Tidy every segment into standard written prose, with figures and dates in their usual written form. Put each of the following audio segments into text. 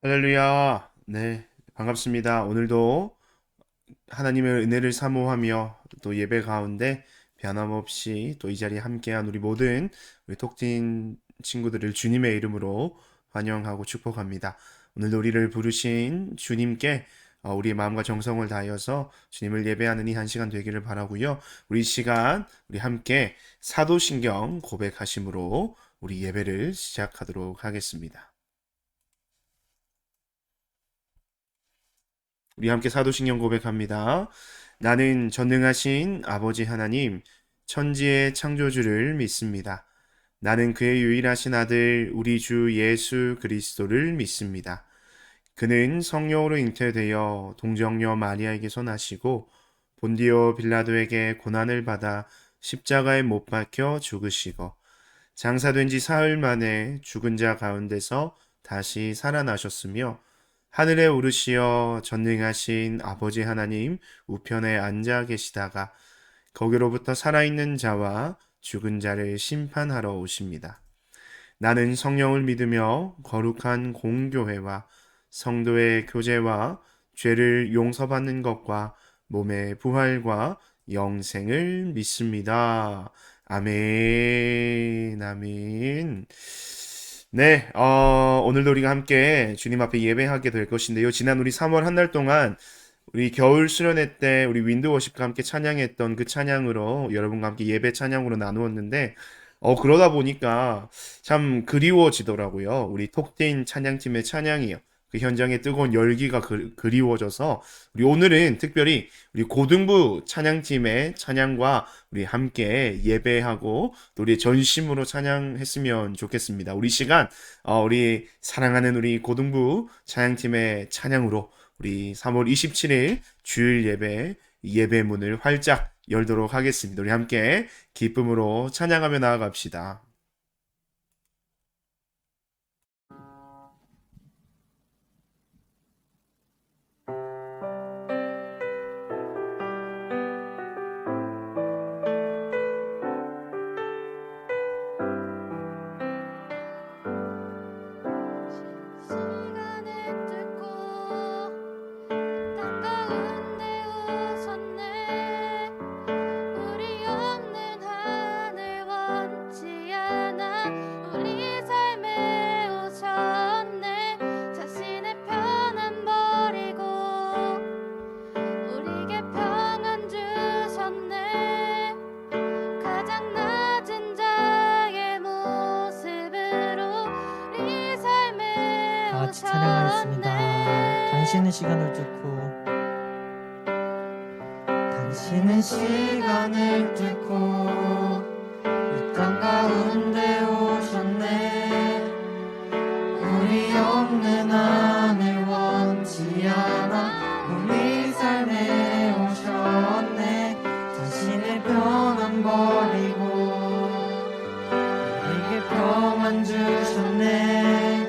할렐루야. 네, 반갑습니다. 오늘도 하나님의 은혜를 사모하며 또 예배 가운데 변함없이 또 이 자리에 함께한 우리 모든 우리 톡진 친구들을 주님의 이름으로 환영하고 축복합니다. 오늘도 우리를 부르신 주님께 우리의 마음과 정성을 다하여서 주님을 예배하는 이 한 시간 되기를 바라고요. 우리 이 시간 우리 함께 사도신경 고백하심으로 우리 예배를 시작하도록 하겠습니다. 우리 함께 사도신경 고백합니다. 나는 전능하신 아버지 하나님, 천지의 창조주를 믿습니다. 나는 그의 유일하신 아들, 우리 주 예수 그리스도를 믿습니다. 그는 성령으로 잉태되어 동정녀 마리아에게서 나시고 본디오 빌라도에게 고난을 받아 십자가에 못 박혀 죽으시고 장사된 지 사흘 만에 죽은 자 가운데서 다시 살아나셨으며 하늘에 오르시어 전능하신 아버지 하나님 우편에 앉아 계시다가 거기로부터 살아있는 자와 죽은 자를 심판하러 오십니다. 나는 성령을 믿으며 거룩한 공교회와 성도의 교제와 죄를 용서받는 것과 몸의 부활과 영생을 믿습니다. 아멘, 아멘. 네, 오늘도 우리가 함께 주님 앞에 예배하게 될 것인데요. 지난 우리 3월 한 달 동안 우리 겨울 수련회 때 우리 윈드워십과 함께 찬양했던 그 찬양으로 여러분과 함께 예배 찬양으로 나누었는데, 그러다 보니까 참 그리워지더라고요. 우리 톡테인 찬양팀의 찬양이요. 그 현장의 뜨거운 열기가 그리워져서 우리 오늘은 특별히 우리 고등부 찬양팀의 찬양과 우리 함께 예배하고 또 우리 전심으로 찬양했으면 좋겠습니다. 우리 시간 우리 사랑하는 우리 고등부 찬양팀의 찬양으로 우리 3월 27일 주일 예배문을 활짝 열도록 하겠습니다. 우리 함께 기쁨으로 찬양하며 나아갑시다. 시간을 뚫고 땅 가운데 오셨네. 우리 없는 하늘 원치 않아 우리 삶에 오셨네. 자신의 편안 버리고 우리에게 평안 주셨네. 가장 낮은 자의 모습으로 우리 삶에 다 같이 찬양하겠습니다. 당신은 시간을 뚫고 당신은 시간을 뚫고 이 땅 가운데 오셨네. 우리 없는 하늘 원치 않아 우리 삶에 오셨네. 자신의 편안 버리고 우리에게 평안 주셨네.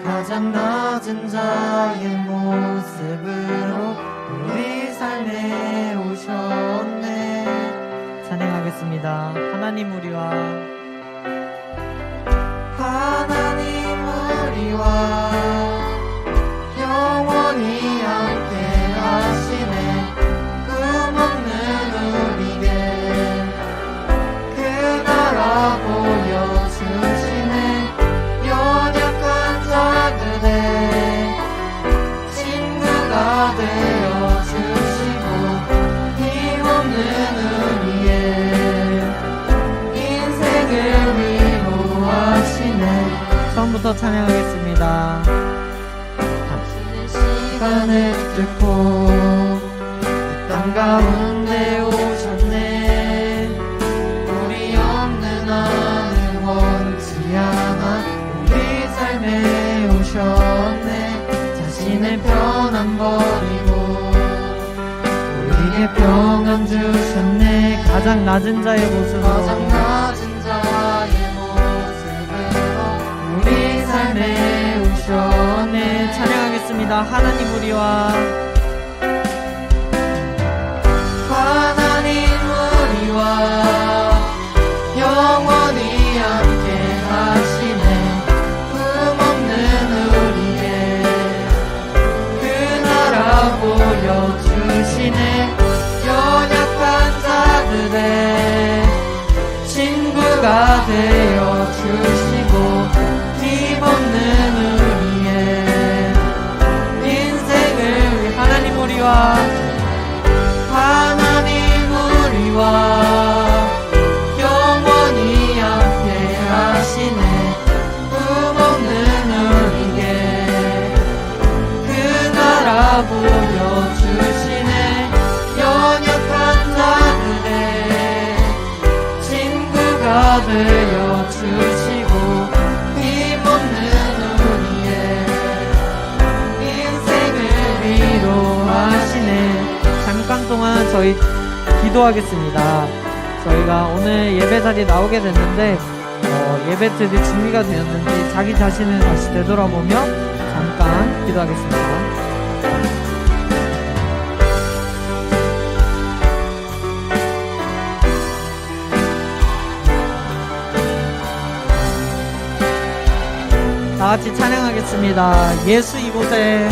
가장 낮은 자의 모습으로 우리 삶에 오셨네. 찬양하겠습니다. 하나님 우리와 영원히 함께 하시네. 꿈없는 우리에게 그 나라 보여주시네. 연약한 자들의 친구가 되어주시고 힘없는 우리의 인생을 위로하시네. 처음부터 찬양하겠습니다. 당신은 시간을 뚫고 이 땅 가운데 오셨네. 우리 없는 하늘 원치 않아 우리 삶에 오셨네. 자신의 편안 버리고 우리에게 평안 주셨네. 가장 낮은 자의 모습으로 우리 삶에 오셨네. 찬양하겠습니다. 하나님 우리와 영원히 함께 하시네. 꿈없는 우리의 되어 주시고 힘없는 우리의 인생을 하나님 우리와 영원히 함께 하시네. 꿈없는 우리에게 그 나라 보여주시네. 연약한 자들의 친구가 되어주시고 힘없는 우리의 인생을 위로하시네. 잠깐 동안 저희 기도하겠습니다. 저희가 오늘 예배 자리에 나오게 됐는데 예배 드릴 준비가 되었는지 자기 자신을 다시 되돌아보며 잠깐 기도하겠습니다. 다 같이 찬양하겠습니다. 예수 이곳에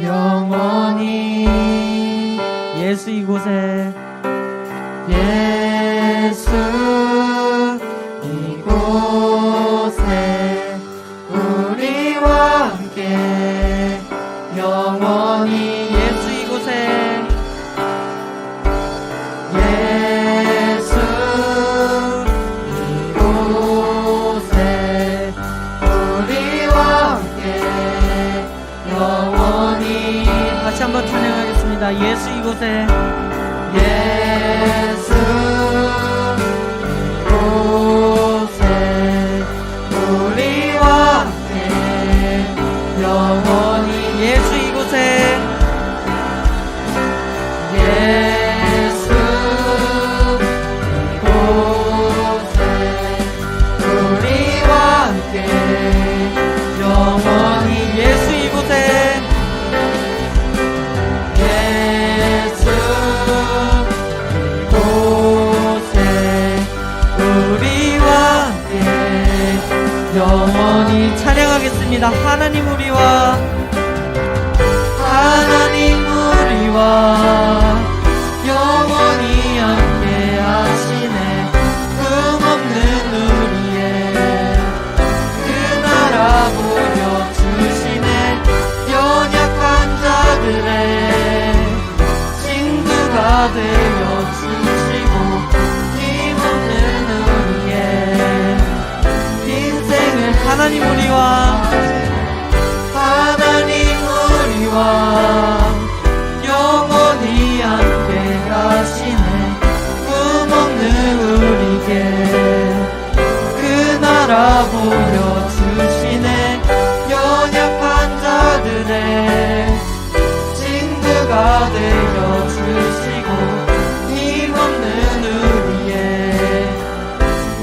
영원히 예수 이곳에 예수 이곳에 우리와 함께 영원히 예수 이곳에 예수 이곳에 우리와 함께 영원히 다시 한번 찬양하겠습니다. 예수 이곳에 예수 이곳에 우리와 함께 영원히 예수 이곳에 예수 이곳에 우리와 함께 영원히 예수 이곳에 예수 이곳에 우리와 함께 영원히 찬양하겠습니다. 하나님 우리와 영원히 함께 하시네. 꿈없는 우리의 그 나라 보여주시네. 연약한 자들의 친구가 되어주시고 힘없는 우리의 인생을 하나님 우리와 영원히 함께 하시네. 꿈없는 우리에게 그 나라 보여주시네. 연약한 자들의 친구가 되어주시고 힘없는 우리의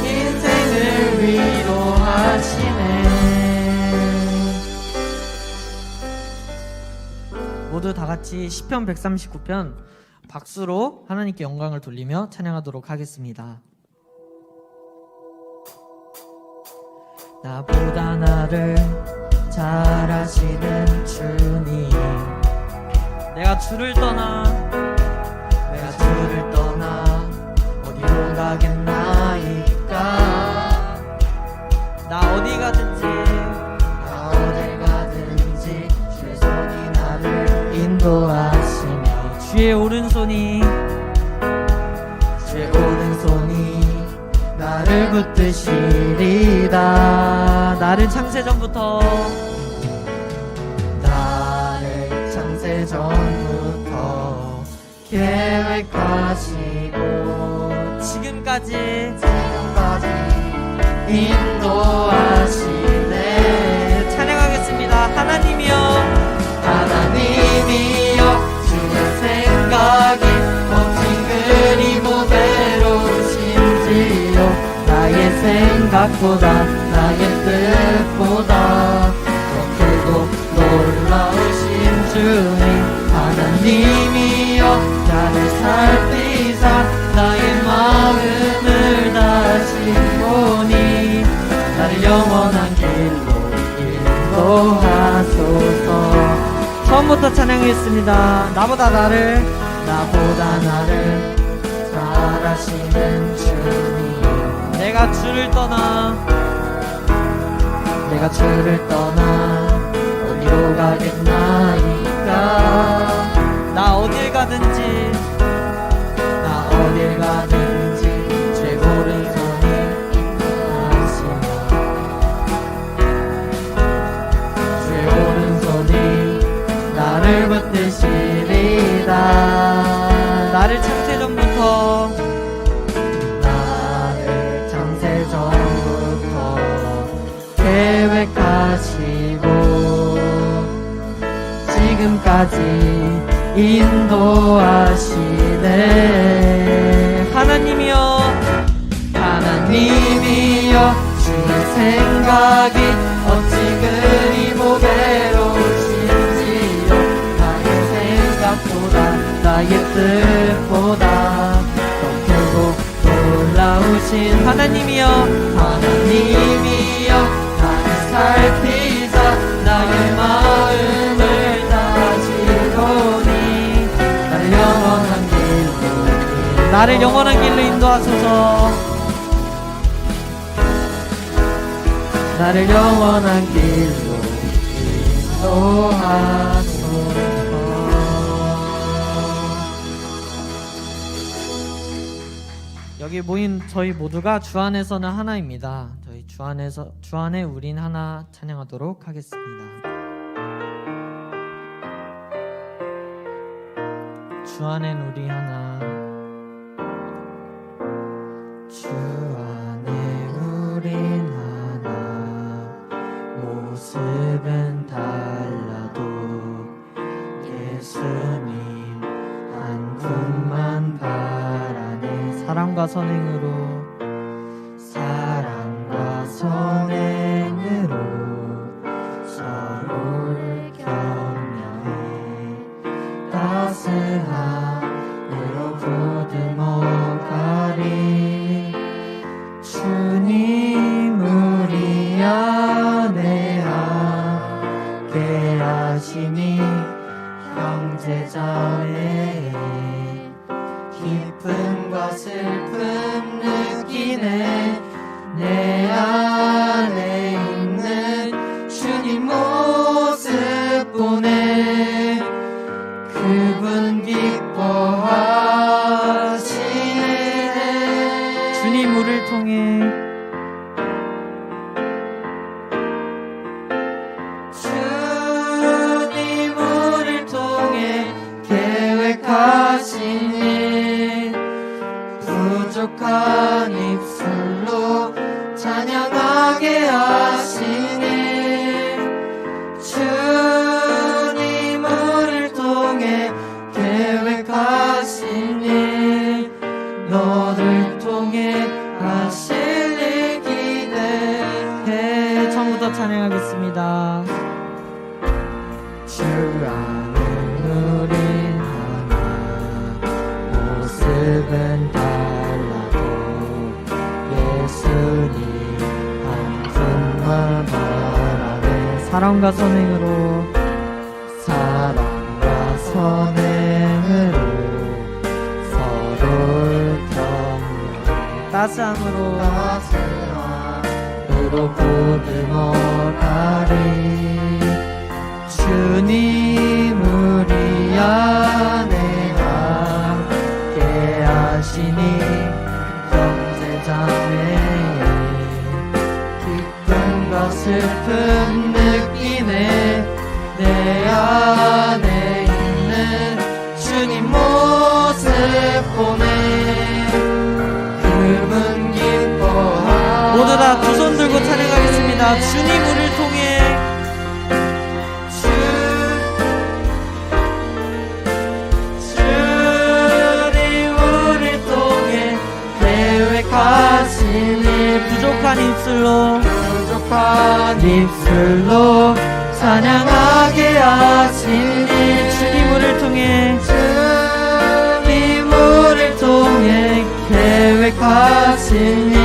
인생을 위로하시네. 모두 다같이 시편 139편 박수로 하나님께 영광을 돌리며 찬양하도록 하겠습니다. 나보다 나를 잘 아시는 주님, 내가 주를 떠나 어디로 가겠나이까. 나 어디 가든지 주의 손이 나를 인도하시며 주의 오른손이 나를 붙드시리다. 나를 창세전부터 계획하시고 지금까지 인도하시네. 찬양하겠습니다. 하나님이여 주의 생각이 멋진 그리모대로우신지요. 나의 생각보다 나의 뜻보다 더 크고 놀라우신 주님 하나님이여 나를 살피사 나의 마음을 다시 보니 나를 영원한 길로 인도하 처음부터 찬양했습니다. 나보다 나를 잘하시는 주님 내가 주를 떠나 어디로 가겠나이까 나 어딜 가든지 제 오른손이 인도하시며 제 오른손이 나를 붙드시리다 나를 창세전부터 계획하시고 지금까지 인도하시네 하나님이여 주의 생각이 어찌 그리 보배로우신지요 나의 생각보다 나의 뜻보다 더 크고 놀라우신 하나님이여 나를 살피자 나의 마음을 다지로니 나를 영원한 길로 인도하소서 나를 영원한 길로 인도하소서 여기 모인 저희 모두가 주 안에서는 하나입니다. 저희 주 안에 우린 하나 찬양하도록 하겠습니다. 주 안엔 우리 하나 주 안에 우린 하나 모습은 달라도 예수님 한 분만 바라네 사랑과 선행으로 서로를 격려해 따스함으로 보듬어가리 주님 우리 안에 함께 하시니 형제자매 기쁨과 슬픔 느끼네 내 안에 있는 주님 모습 보네 그분 기뻐하시네 주님 우리를 통해 주님 우리를 통해 계획하시니 부족한 입술로 찬양하게 하시니 주님 우리를 통해 계획하시니 너를 통해 하실 일 기대해 처음부터 찬양하겠습니다. 주 안에 우린 하나 모습은 달라도 예수님 한 분만 바라네 사랑과 선행으로 서로를 격려해 따스함으로 보듬어 가리 주님 우리 안에 함께 하시니 형제자매의 기쁨과 슬픔 느끼네 내 안에 있는 주님 모습 보네 그분 기뻐하 모두 다 두 손 들고 찬양하겠습니다. 주님 우리를 통해 주님 우리를 통해 계획하시니 부족한 입술로 찬양하게 하시니 주님 우리를 통해 주님 우리를 통해 계획하시니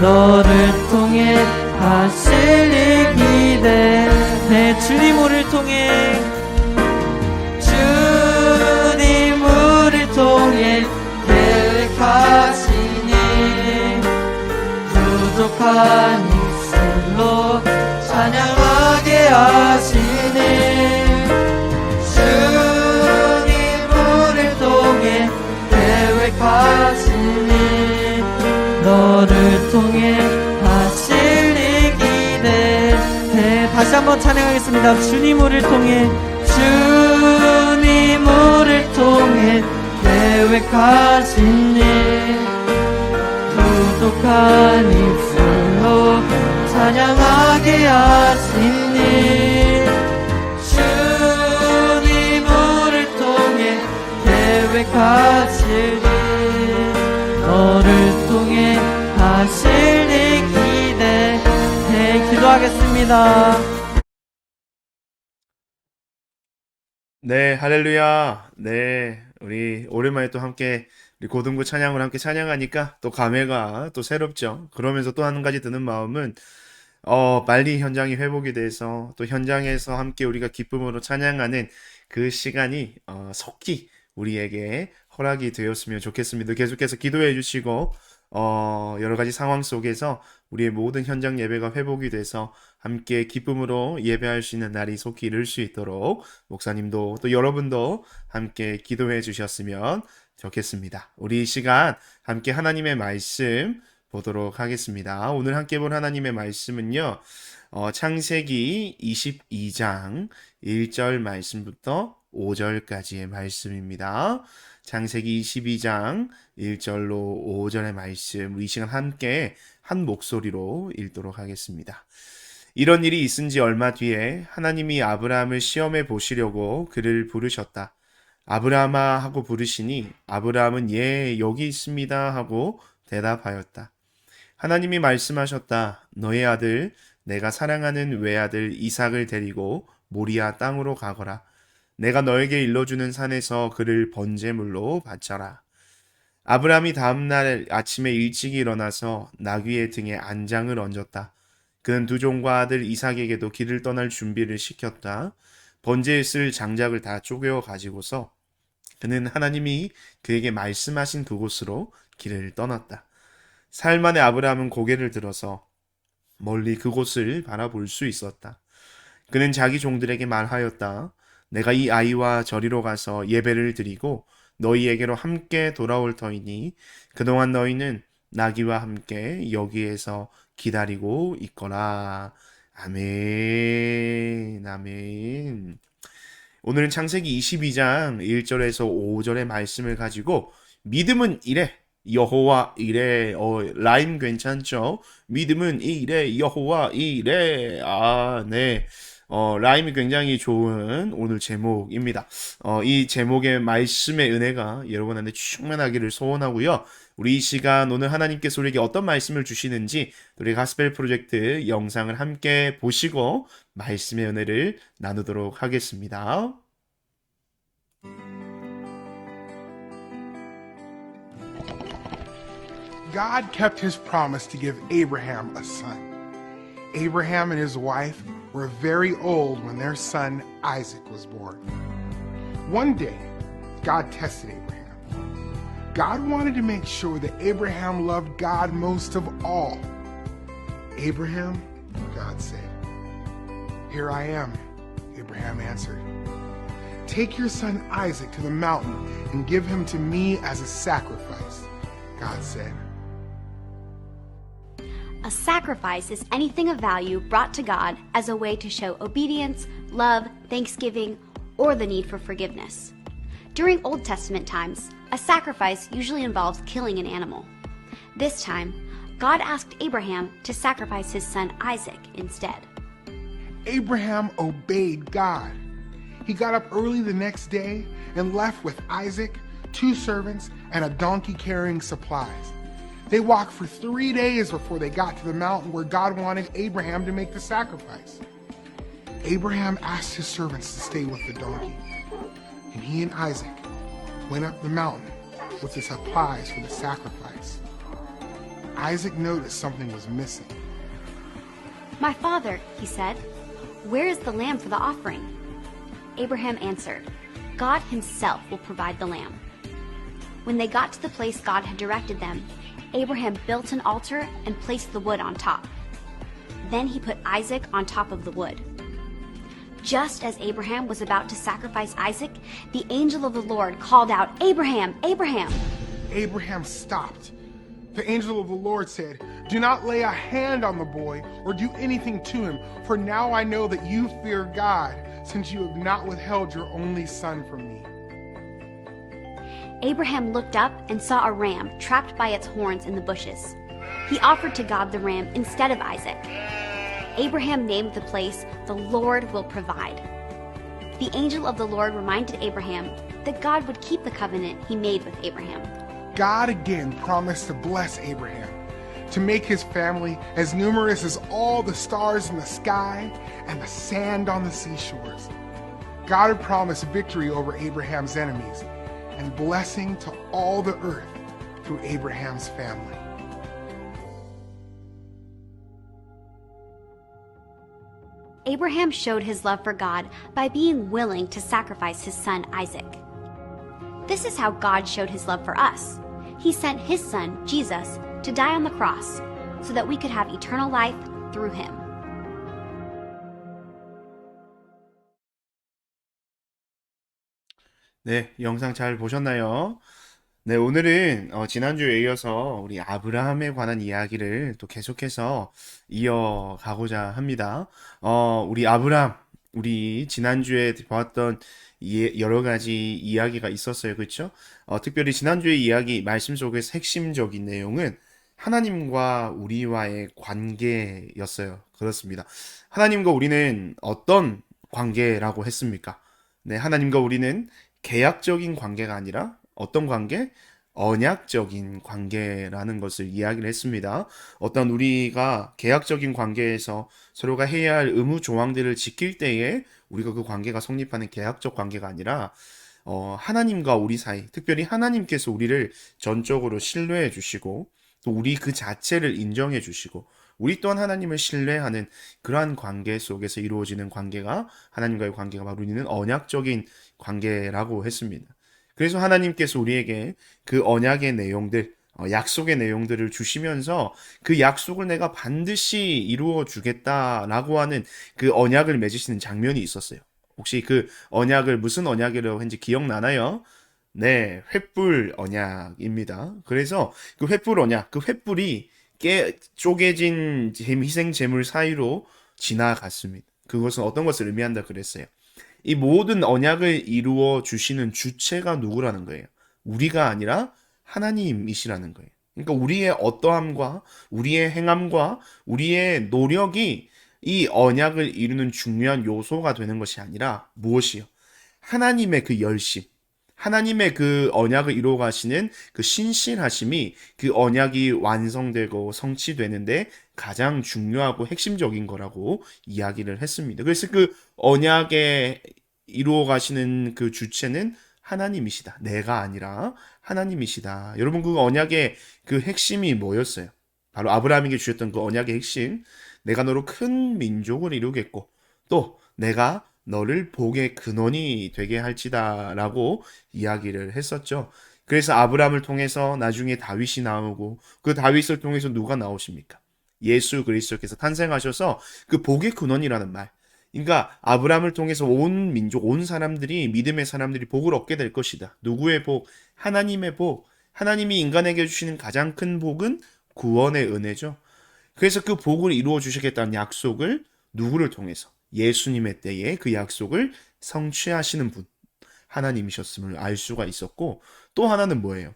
너를 통해 하실 일 기대해 주님 우리를 통해 너를 통해 하실 일 기대해. 다시 한번 찬양하겠습니다. 주님 우리를 통해, 주님 우리를 통해 계획하신 일 부족한 입술로 찬양하게 하신 일 주님 우리를 통해 계획하실 일 너를 통해 하실 일 기대해. 기도하겠습니다. 네, 할렐루야. 네, 우리 오랜만에 또 함께 우리 고등부 찬양을 함께 찬양하니까 또 감회가 또 새롭죠. 그러면서 또 한 가지 드는 마음은 빨리 현장이 회복이 돼서 또 현장에서 함께 우리가 기쁨으로 찬양하는 그 시간이 속히 우리에게 허락이 되었으면 좋겠습니다. 계속해서 기도해 주시고 여러 가지 상황 속에서 우리의 모든 현장 예배가 회복이 돼서 함께 기쁨으로 예배할 수 있는 날이 속히 이룰 수 있도록 목사님도 또 여러분도 함께 기도해 주셨으면 좋겠습니다. 우리 이 시간 함께 하나님의 말씀 보도록 하겠습니다. 오늘 함께 볼 하나님의 말씀은요, 창세기 22장 1절 말씀부터 5절까지의 말씀입니다. 창세기 22장 1절로 5절의 말씀, 우리 이 시간 함께 한 목소리로 읽도록 하겠습니다. 이런 일이 있은 지 얼마 뒤에 하나님이 아브라함을 시험해 보시려고 그를 부르셨다. 아브라함아 하고 부르시니 아브라함은 예, 여기 있습니다 하고 대답하였다. 하나님이 말씀하셨다. 너의 아들, 내가 사랑하는 외아들 이삭을 데리고 모리아 땅으로 가거라. 내가 너에게 일러주는 산에서 그를 번제물로 바쳐라. 아브라함이 다음날 아침에 일찍 일어나서 나귀의 등에 안장을 얹었다. 그는 두 종과 아들 이삭에게도 길을 떠날 준비를 시켰다. 번제에 쓸 장작을 다 쪼개어 가지고서 그는 하나님이 그에게 말씀하신 그곳으로 길을 떠났다. 사흘 만에 아브라함은 고개를 들어서 멀리 그곳을 바라볼 수 있었다. 그는 자기 종들에게 말하였다. 내가 이 아이와 저리로 가서 예배를 드리고 너희에게로 함께 돌아올 터이니 그동안 너희는 나귀와 함께 여기에서 기다리고 있거라. 아멘. 아멘. 오늘은 창세기 22장 1절에서 5절의 말씀을 가지고 믿음은 이래, 여호와 이래. 라임 괜찮죠? 믿음은 이래, 여호와 이래. 네. 라임이 굉장히 좋은 오늘 제목입니다. 이 제목의 말씀의 은혜가 여러분한테 충만하기를 소원하고요. 우리 이 시간 오늘 하나님께서 우리에게 어떤 말씀을 주시는지 우리 가스펠 프로젝트 영상을 함께 보시고 말씀의 은혜를 나누도록 하겠습니다. God kept his promise to give Abraham a son. Abraham and his wife were very old when their son Isaac was born. One day, God tested Abraham. God wanted to make sure that Abraham loved God most of all. Abraham, God said. Here I am, Abraham answered. Take your son Isaac to the mountain and give him to me as a sacrifice, God said. A sacrifice is anything of value brought to God as a way to show obedience, love, thanksgiving, or the need for forgiveness. During Old Testament times, a sacrifice usually involves killing an animal. This time, God asked Abraham to sacrifice his son Isaac instead. Abraham obeyed God. He got up early the next day and left with Isaac, 2 servants, and a donkey carrying supplies. They walked for 3 days before they got to the mountain where God wanted Abraham to make the sacrifice. Abraham asked his servants to stay with the donkey, and he and Isaac went up the mountain with the supplies for the sacrifice. Isaac noticed something was missing. My father, he said, where is the lamb for the offering? Abraham answered, God himself will provide the lamb. When they got to the place God had directed them, Abraham built an altar and placed the wood on top. Then he put Isaac on top of the wood. Just as Abraham was about to sacrifice Isaac, the angel of the Lord called out, Abraham, Abraham! Abraham stopped The angel of the Lord said, "Do not lay a hand on the boy or do anything to him, for now I know that you fear God, since you have not withheld your only son from me." Abraham looked up and saw a ram trapped by its horns in the bushes. He offered to God the ram instead of Isaac. Abraham named the place, "The Lord will provide." The angel of the Lord reminded Abraham that God would keep the covenant he made with Abraham. God again promised to bless Abraham, to make his family as numerous as all the stars in the sky and the sand on the seashores. God had promised victory over Abraham's enemies and blessing to all the earth through Abraham's family. Abraham showed his love for God by being willing to sacrifice his son Isaac. This is how God showed his love for us. He sent his son, Jesus, to die on the cross so that we could have eternal life through him. 네, 영상 잘 보셨나요? 네, 오늘은 지난주에 이어서 우리 아브라함에 관한 이야기를 또 계속해서 이어가고자 합니다. 우리 아브라함, 우리 지난주에 보았던 여러 가지 이야기가 있었어요. 그렇죠? 특별히 지난주의 이야기 말씀 속에서 핵심적인 내용은 하나님과 우리와의 관계였어요. 그렇습니다. 하나님과 우리는 어떤 관계라고 했습니까? 네, 하나님과 우리는 계약적인 관계가 아니라 어떤 관계? 언약적인 관계라는 것을 이야기를 했습니다. 어떤 우리가 계약적인 관계에서 서로가 해야 할 의무 조항들을 지킬 때에 우리가 그 관계가 성립하는 계약적 관계가 아니라 하나님과 우리 사이, 특별히 하나님께서 우리를 전적으로 신뢰해 주시고 또 우리 그 자체를 인정해 주시고 우리 또한 하나님을 신뢰하는 그러한 관계 속에서 이루어지는 관계가 하나님과의 관계가 바로 우리는 언약적인 관계라고 했습니다. 그래서 하나님께서 우리에게 그 언약의 내용들, 약속의 내용들을 주시면서 그 약속을 내가 반드시 이루어 주겠다라고 하는 그 언약을 맺으시는 장면이 있었어요. 혹시 그 언약을 무슨 언약이라고 했는지 기억나나요? 네, 횃불 언약입니다. 그래서 그 횃불 언약, 그 횃불이 쪼개진 희생 제물 사이로 지나갔습니다. 그것은 어떤 것을 의미한다 그랬어요. 이 모든 언약을 이루어 주시는 주체가 누구라는 거예요? 우리가 아니라 하나님이시라는 거예요. 그러니까 우리의 어떠함과 우리의 행함과 우리의 노력이 이 언약을 이루는 중요한 요소가 되는 것이 아니라 무엇이요? 하나님의 그 열심, 하나님의 그 언약을 이루어 가시는 그 신실하심이 그 언약이 완성되고 성취되는데 가장 중요하고 핵심적인 거라고 이야기를 했습니다. 그래서 그 언약에 이루어 가시는 그 주체는 하나님이시다. 내가 아니라 하나님이시다. 여러분 그 언약의 그 핵심이 뭐였어요? 바로 아브라함에게 주셨던 그 언약의 핵심. 내가 너로 큰 민족을 이루겠고 또 내가 너를 복의 근원이 되게 할지다 라고 이야기를 했었죠. 그래서 아브라함을 통해서 나중에 다윗이 나오고 그 다윗을 통해서 누가 나오십니까? 예수 그리스도께서 탄생하셔서 그 복의 근원이라는 말. 그러니까 아브라함을 통해서 온 민족, 온 사람들이 믿음의 사람들이 복을 얻게 될 것이다. 누구의 복? 하나님의 복. 하나님이 인간에게 주시는 가장 큰 복은 구원의 은혜죠. 그래서 그 복을 이루어 주시겠다는 약속을 누구를 통해서? 예수님의 때에 그 약속을 성취하시는 분 하나님이셨음을 알 수가 있었고 또 하나는 뭐예요?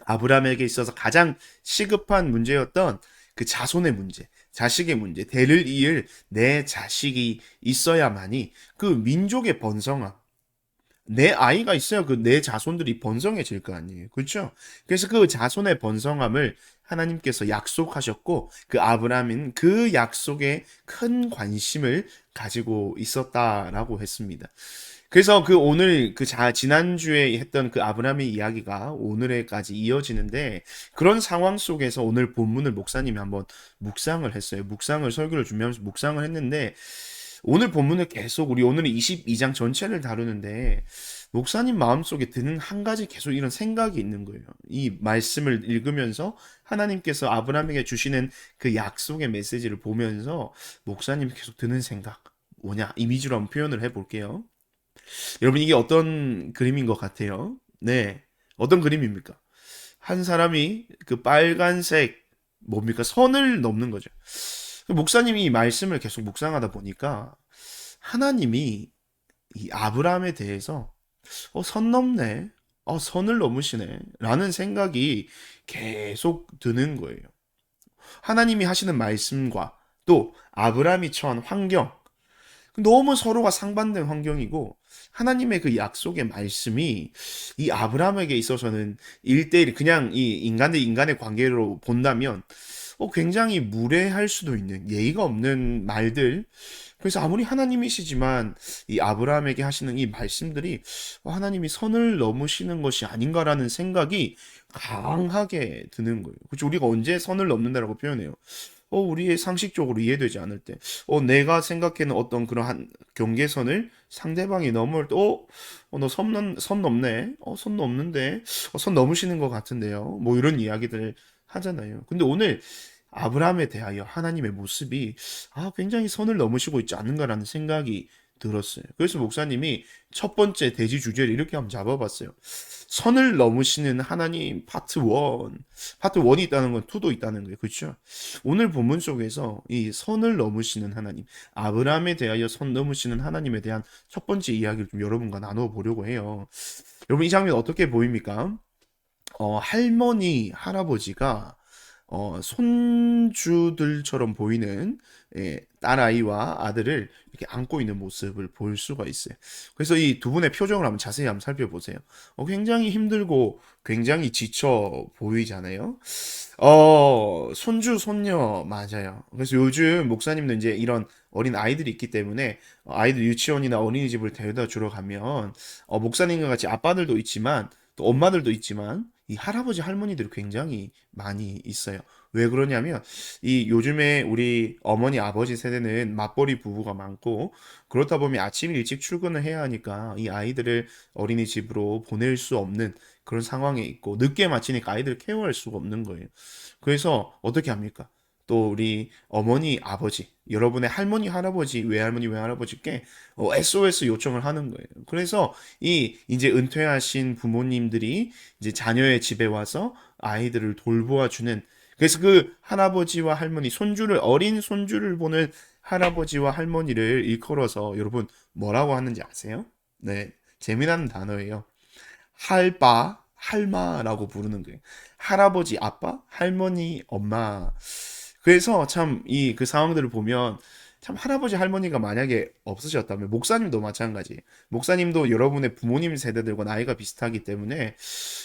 아브라함에게 있어서 가장 시급한 문제였던 그 자손의 문제, 자식의 문제, 대를 이을 내 자식이 있어야만이 그 민족의 번성함, 내 아이가 있어야 그 내 자손들이 번성해질 거 아니에요. 그렇죠? 그래서 그 자손의 번성함을 하나님께서 약속하셨고 그 아브라함은 그 약속에 큰 관심을 가지고 있었다라고 했습니다. 그래서 그 오늘 그 지난주에 했던 그 아브라함의 이야기가 오늘에까지 이어지는데 그런 상황 속에서 오늘 본문을 목사님이 한번 묵상을 했어요. 설교를 준비하면서 묵상을 했는데 오늘 본문을 계속 우리 오늘은 22장 전체를 다루는데 목사님 마음속에 드는 한 가지 계속 이런 생각이 있는 거예요. 이 말씀을 읽으면서 하나님께서 아브라함에게 주시는 그 약속의 메시지를 보면서 목사님이 계속 드는 생각 뭐냐 이미지로 한번 표현을 해볼게요. 여러분 이게 어떤 그림인 것 같아요? 네, 어떤 그림입니까? 한 사람이 그 빨간색 뭡니까? 선을 넘는 거죠. 목사님이 이 말씀을 계속 묵상하다 보니까 하나님이 이 아브라함에 대해서 선 넘네. 선을 넘으시네. 라는 생각이 계속 드는 거예요. 하나님이 하시는 말씀과 또 아브라함이 처한 환경, 너무 서로가 상반된 환경이고 하나님의 그 약속의 말씀이 이 아브라함에게 있어서는 1대1 그냥 이 인간 대 인간의 관계로 본다면 굉장히 무례할 수도 있는 예의가 없는 말들. 그래서 아무리 하나님이시지만 이 아브라함에게 하시는 이 말씀들이 하나님이 선을 넘으시는 것이 아닌가라는 생각이 강하게 드는 거예요. 그렇죠? 우리가 언제 선을 넘는다라고 표현해요? 우리의 상식적으로 이해되지 않을 때, 내가 생각하는 어떤 그러한 경계선을 상대방이 넘을 때, 너 선 넘네? 선 넘는데? 선 넘으시는 것 같은데요? 뭐 이런 이야기들 하잖아요. 근데 오늘 아브라함에 대하여 하나님의 모습이 굉장히 선을 넘으시고 있지 않은가라는 생각이 들었어요. 그래서 목사님이 첫 번째 대지 주제를 이렇게 한번 잡아봤어요. 선을 넘으시는 하나님 파트 1. 파트 1이 있다는 건 2도 있다는 거예요. 그렇죠? 오늘 본문 속에서 이 선을 넘으시는 하나님, 아브라함에 대하여 선 넘으시는 하나님에 대한 첫 번째 이야기를 좀 여러분과 나눠 보려고 해요. 여러분 이 장면 어떻게 보입니까? 할머니, 할아버지가 손주들처럼 보이는 딸아이와 아들을 이렇게 안고 있는 모습을 볼 수가 있어요. 그래서 이 두 분의 표정을 한번 자세히 한번 살펴보세요. 굉장히 힘들고 굉장히 지쳐 보이잖아요. 손주, 손녀, 맞아요. 그래서 요즘 목사님도 이제 이런 어린 아이들이 있기 때문에 아이들 유치원이나 어린이집을 데려다 주러 가면 목사님과 같이 아빠들도 있지만 또 엄마들도 있지만 이 할아버지 할머니들이 굉장히 많이 있어요. 왜 그러냐면 이 요즘에 우리 어머니 아버지 세대는 맞벌이 부부가 많고 그렇다 보면 아침 일찍 출근을 해야 하니까 이 아이들을 어린이집으로 보낼 수 없는 그런 상황에 있고 늦게 마치니까 아이들을 케어할 수가 없는 거예요. 그래서 어떻게 합니까? 또 우리 어머니 아버지 여러분의 할머니 할아버지 외할머니 외할아버지께 SOS 요청을 하는 거예요. 그래서 이 이제 은퇴하신 부모님들이 이제 자녀의 집에 와서 아이들을 돌보아 주는, 그래서 그 할아버지와 할머니 어린 손주를 보는 할아버지와 할머니를 일컬어서 여러분 뭐라고 하는지 아세요? 네, 재미난 단어예요. 할바 할마라고 부르는 거예요. 할아버지 아빠, 할머니 엄마. 그래서 참 이 그 상황들을 보면 참 할아버지 할머니가 만약에 없으셨다면 목사님도 마찬가지. 목사님도 여러분의 부모님 세대들과 나이가 비슷하기 때문에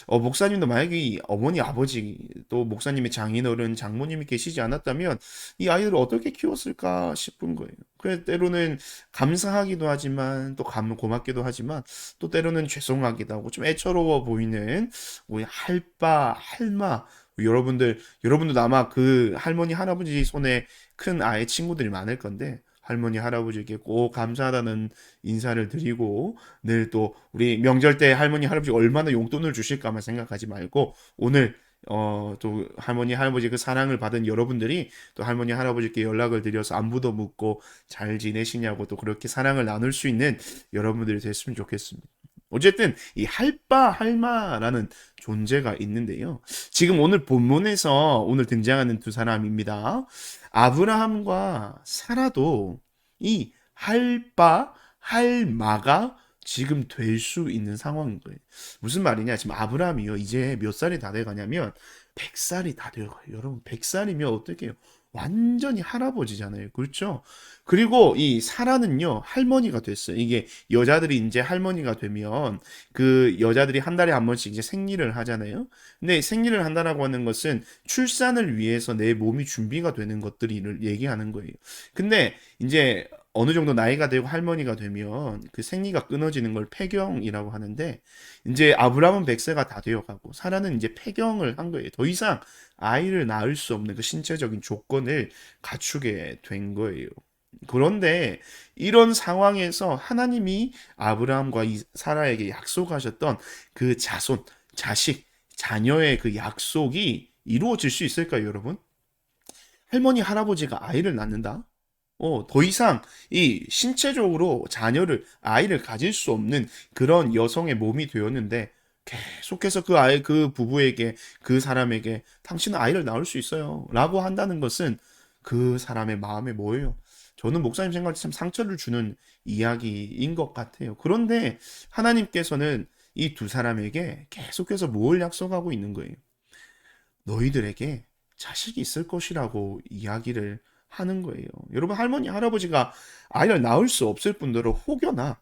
목사님도 만약에 이 어머니 아버지 또 목사님의 장인어른 장모님이 계시지 않았다면 이 아이들을 어떻게 키웠을까 싶은 거예요. 그래 때로는 감사하기도 하지만 또 고맙기도 하지만 또 때로는 죄송하기도 하고 좀 애처로워 보이는 우리 할바 할마. 여러분도 아마 그 할머니, 할아버지 손에 큰 아이 친구들이 많을 건데, 할머니, 할아버지께 꼭 감사하다는 인사를 드리고, 늘 또 우리 명절 때 할머니, 할아버지 얼마나 용돈을 주실까만 생각하지 말고, 오늘, 또 할머니, 할아버지 그 사랑을 받은 여러분들이 또 할머니, 할아버지께 연락을 드려서 안부도 묻고 잘 지내시냐고 또 그렇게 사랑을 나눌 수 있는 여러분들이 됐으면 좋겠습니다. 어쨌든 이 할바 할마라는 존재가 있는데요. 지금 오늘 본문에서 오늘 등장하는 두 사람입니다. 아브라함과 사라도 이 할바 할마가 지금 될 수 있는 상황인 거예요. 무슨 말이냐? 지금 아브라함이요. 이제 몇 살이 다 돼가냐면 100살이 다 되어가요. 여러분 100살이면 어떻게 해요? 완전히 할아버지잖아요. 그렇죠? 그리고 이 사라는요, 할머니가 됐어요. 이게 여자들이 이제 할머니가 되면 그 여자들이 한 달에 한 번씩 이제 생리를 하잖아요. 근데 생리를 한다라고 하는 것은 출산을 위해서 내 몸이 준비가 되는 것들을 얘기하는 거예요. 근데 이제 어느 정도 나이가 되고 할머니가 되면 그 생리가 끊어지는 걸 폐경이라고 하는데 이제 아브라함은 100세가 다 되어가고 사라는 이제 폐경을 한 거예요. 더 이상 아이를 낳을 수 없는 그 신체적인 조건을 갖추게 된 거예요. 그런데 이런 상황에서 하나님이 아브라함과 이 사라에게 약속하셨던 그 자손, 자식, 자녀의 그 약속이 이루어질 수 있을까요, 여러분? 할머니, 할아버지가 아이를 낳는다? 더 이상 이 신체적으로 아이를 가질 수 없는 그런 여성의 몸이 되었는데 계속해서 그 부부에게, 그 사람에게 당신은 아이를 낳을 수 있어요 라고 한다는 것은 그 사람의 마음에 뭐예요? 저는 목사님 생각할 때 참 상처를 주는 이야기인 것 같아요. 그런데 하나님께서는 이 두 사람에게 계속해서 뭘 약속하고 있는 거예요? 너희들에게 자식이 있을 것이라고 이야기를 하는 거예요. 여러분, 할머니, 할아버지가 아이를 낳을 수 없을 뿐더러 혹여나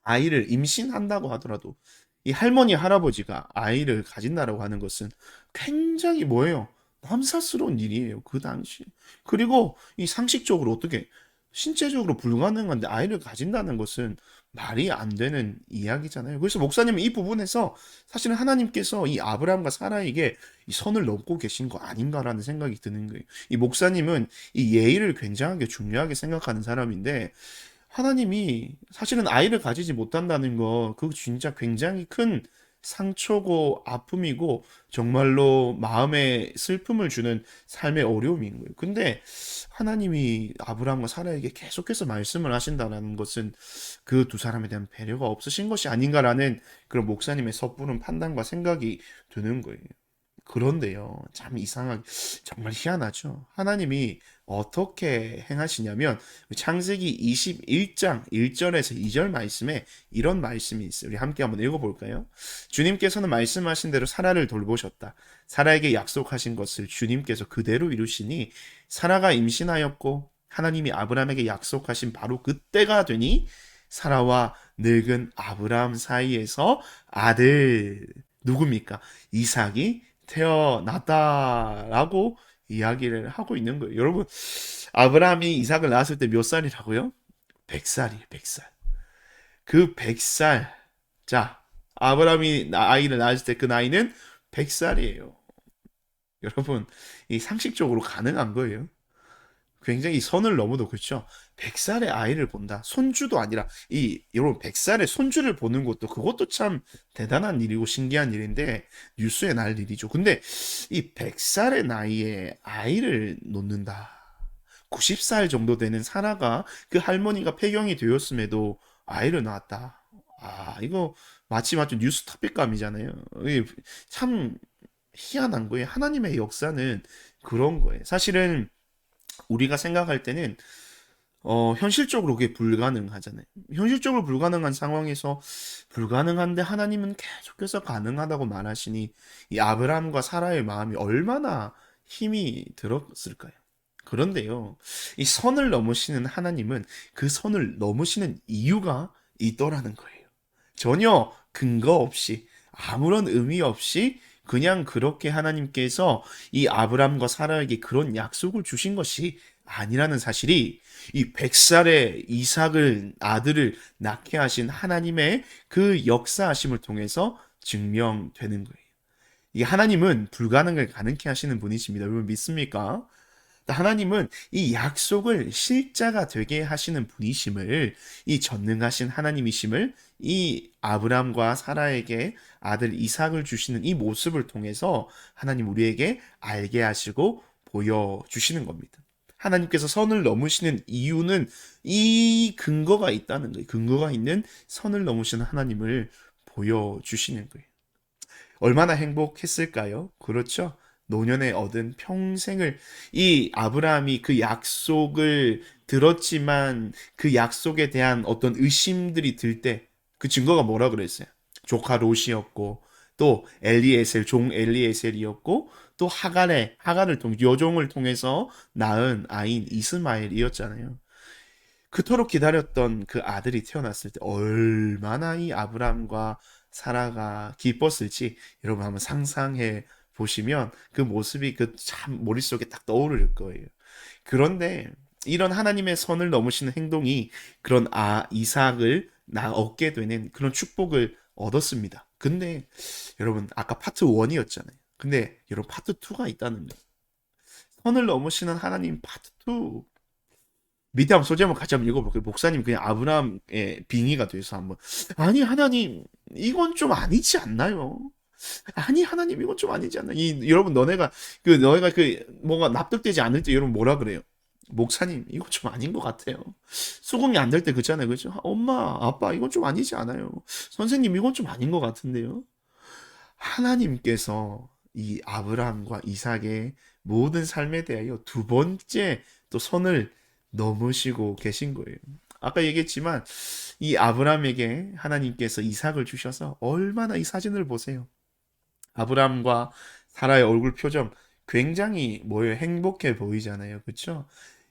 아이를 임신한다고 하더라도 이 할머니, 할아버지가 아이를 가진다라고 하는 것은 굉장히 뭐예요? 남사스러운 일이에요. 그 당시. 그리고 이 상식적으로 어떻게 신체적으로 불가능한데 아이를 가진다는 것은 말이 안 되는 이야기잖아요. 그래서 목사님은 이 부분에서 사실은 하나님께서 이 아브라함과 사라에게 이 선을 넘고 계신 거 아닌가라는 생각이 드는 거예요. 이 목사님은 이 예의를 굉장하게 중요하게 생각하는 사람인데 하나님이 사실은 아이를 가지지 못한다는 거, 그거 진짜 굉장히 큰 상처고 아픔이고 정말로 마음에 슬픔을 주는 삶의 어려움인 거예요. 근데 하나님이 아브라함과 사라에게 계속해서 말씀을 하신다는 것은 그 두 사람에 대한 배려가 없으신 것이 아닌가라는 그런 목사님의 섣부른 판단과 생각이 드는 거예요. 그런데요, 참 이상하게, 정말 희한하죠. 하나님이 어떻게 행하시냐면, 창세기 21장 1절에서 2절 말씀에 이런 말씀이 있어요. 우리 함께 한번 읽어볼까요? 주님께서는 말씀하신 대로 사라를 돌보셨다. 사라에게 약속하신 것을 주님께서 그대로 이루시니, 사라가 임신하였고, 하나님이 아브라함에게 약속하신 바로 그때가 되니, 사라와 늙은 아브라함 사이에서 아들, 누굽니까? 이삭이 태어났다라고 이야기를 하고 있는 거예요. 여러분, 아브라함이 이삭을 낳았을 때 몇 살이라고요? 100살이에요, 100살. 그 100살. 자, 아브라함이 아이를 낳았을 때 그 나이는 100살이에요. 여러분, 이 상식적으로 가능한 거예요. 굉장히 선을 넘어도 그렇죠. 100살의 아이를 본다. 손주도 아니라 여러분 100살의 손주를 보는 것도 그것도 참 대단한 일이고 신기한 일인데 뉴스에 날 일이죠. 근데 이 100살의 나이에 아이를 놓는다. 90살 정도 되는 사라가 그 할머니가 폐경이 되었음에도 아이를 낳았다. 아, 이거 마치 뉴스 토픽감이잖아요. 이게 참 희한한 거예요. 하나님의 역사는 그런 거예요. 사실은 우리가 생각할 때는 현실적으로 그게 불가능하잖아요. 현실적으로 불가능한 상황에서 불가능한데 하나님은 계속해서 가능하다고 말하시니 이 아브라함과 사라의 마음이 얼마나 힘이 들었을까요? 그런데요, 이 선을 넘으시는 하나님은 그 선을 넘으시는 이유가 있더라는 거예요. 전혀 근거 없이 아무런 의미 없이 그냥 그렇게 하나님께서 이 아브람과 사라에게 그런 약속을 주신 것이 아니라는 사실이 이 100살의 이삭을 아들을 낳게 하신 하나님의 그 역사하심을 통해서 증명되는 거예요. 이 하나님은 불가능을 가능케 하시는 분이십니다. 여러분 믿습니까? 하나님은 이 약속을 실자가 되게 하시는 분이심을, 이 전능하신 하나님이심을 이 아브람과 사라에게 아들 이삭을 주시는 이 모습을 통해서 하나님 우리에게 알게 하시고 보여주시는 겁니다. 하나님께서 선을 넘으시는 이유는 이 근거가 있다는 거예요. 근거가 있는 선을 넘으시는 하나님을 보여주시는 거예요. 얼마나 행복했을까요? 그렇죠? 노년에 얻은 평생을, 이 아브라함이 그 약속을 들었지만 그 약속에 대한 어떤 의심들이 들 때 그 증거가 뭐라 그랬어요? 조카 롯이었고 또 엘리에셀, 종 엘리에셀이었고 또 하갈을 통해 여종을 통해서 낳은 아인 이스마엘이었잖아요. 그토록 기다렸던 그 아들이 태어났을 때 얼마나 이 아브라함과 사라가 기뻤을지 여러분 한번 상상해 보시면 그 모습이 그 참 머릿속에 딱 떠오를 거예요. 그런데 이런 하나님의 선을 넘으시는 행동이 그런 이삭을 얻게 되는 그런 축복을 얻었습니다. 근데 여러분 아까 파트 1이었잖아요. 근데 여러분 파트 2가 있다는 거예요. 선을 넘으시는 하나님 파트 2. 밑에 한번 소제 한번 같이 한번 읽어볼게요. 목사님 그냥 아브라함의 빙의가 돼서 한번, 아니 하나님 이건 좀 아니지 않나요? 아니 하나님 이건 좀 아니지 않나? 여러분 너네가 뭐가 납득되지 않을 때 여러분 뭐라 그래요? 목사님 이건 좀 아닌 것 같아요. 수긍이 안 될 때 그렇잖아요, 그렇죠? 엄마 아빠 이건 좀 아니지 않아요? 선생님 이건 좀 아닌 것 같은데요? 하나님께서 이 아브라함과 이삭의 모든 삶에 대하여 두 번째 또 선을 넘으시고 계신 거예요. 아까 얘기했지만 이 아브라함에게 하나님께서 이삭을 주셔서 얼마나 이 사진을 보세요. 아브라함과 사라의 얼굴 표정 굉장히 뭐예요? 행복해 보이잖아요. 그렇죠?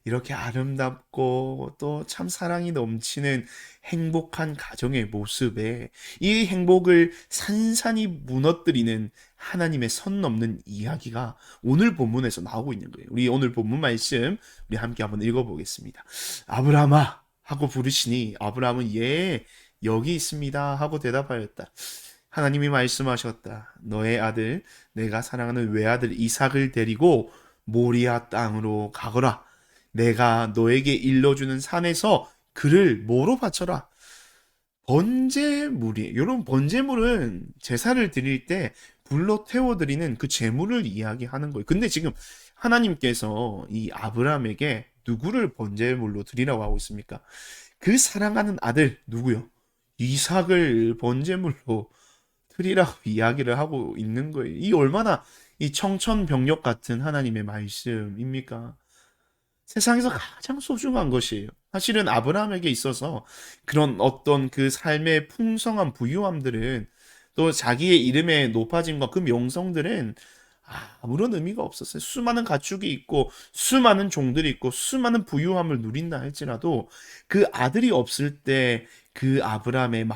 이렇게 아름답고 또 참 사랑이 넘치는 행복한 가정의 모습에 이 행복을 산산이 무너뜨리는 하나님의 선 넘는 이야기가 오늘 본문에서 나오고 있는 거예요. 우리 오늘 본문 말씀 우리 함께 한번 읽어보겠습니다. 아브라함아 하고 부르시니 아브라함은 예 여기 있습니다 하고 대답하였다. 하나님이 말씀하셨다. 너의 아들 내가 사랑하는 외아들 이삭을 데리고 모리아 땅으로 가거라. 내가 너에게 일러주는 산에서 그를 뭐로 바쳐라. 번제물이 여러분 번제물은 제사를 드릴 때 불로 태워드리는 그 제물을 이야기하는 거예요. 근데 지금 하나님께서 이 아브라함에게 누구를 번제물로 드리라고 하고 있습니까? 그 사랑하는 아들 누구요? 이삭을 번제물로 드리라고 이야기를 하고 있는 거예요. 이 얼마나 이 청천벽력 같은 하나님의 말씀입니까? 세상에서 가장 소중한 것이에요. 사실은 아브라함에게 있어서 그런 어떤 그 삶의 풍성한 부유함들은 또 자기의 이름의 높아짐과 그 명성들은 아무런 의미가 없었어요. 수많은 가축이 있고 수많은 종들이 있고 수많은 부유함을 누린다 할지라도 그 아들이 없을 때 그 아브라함의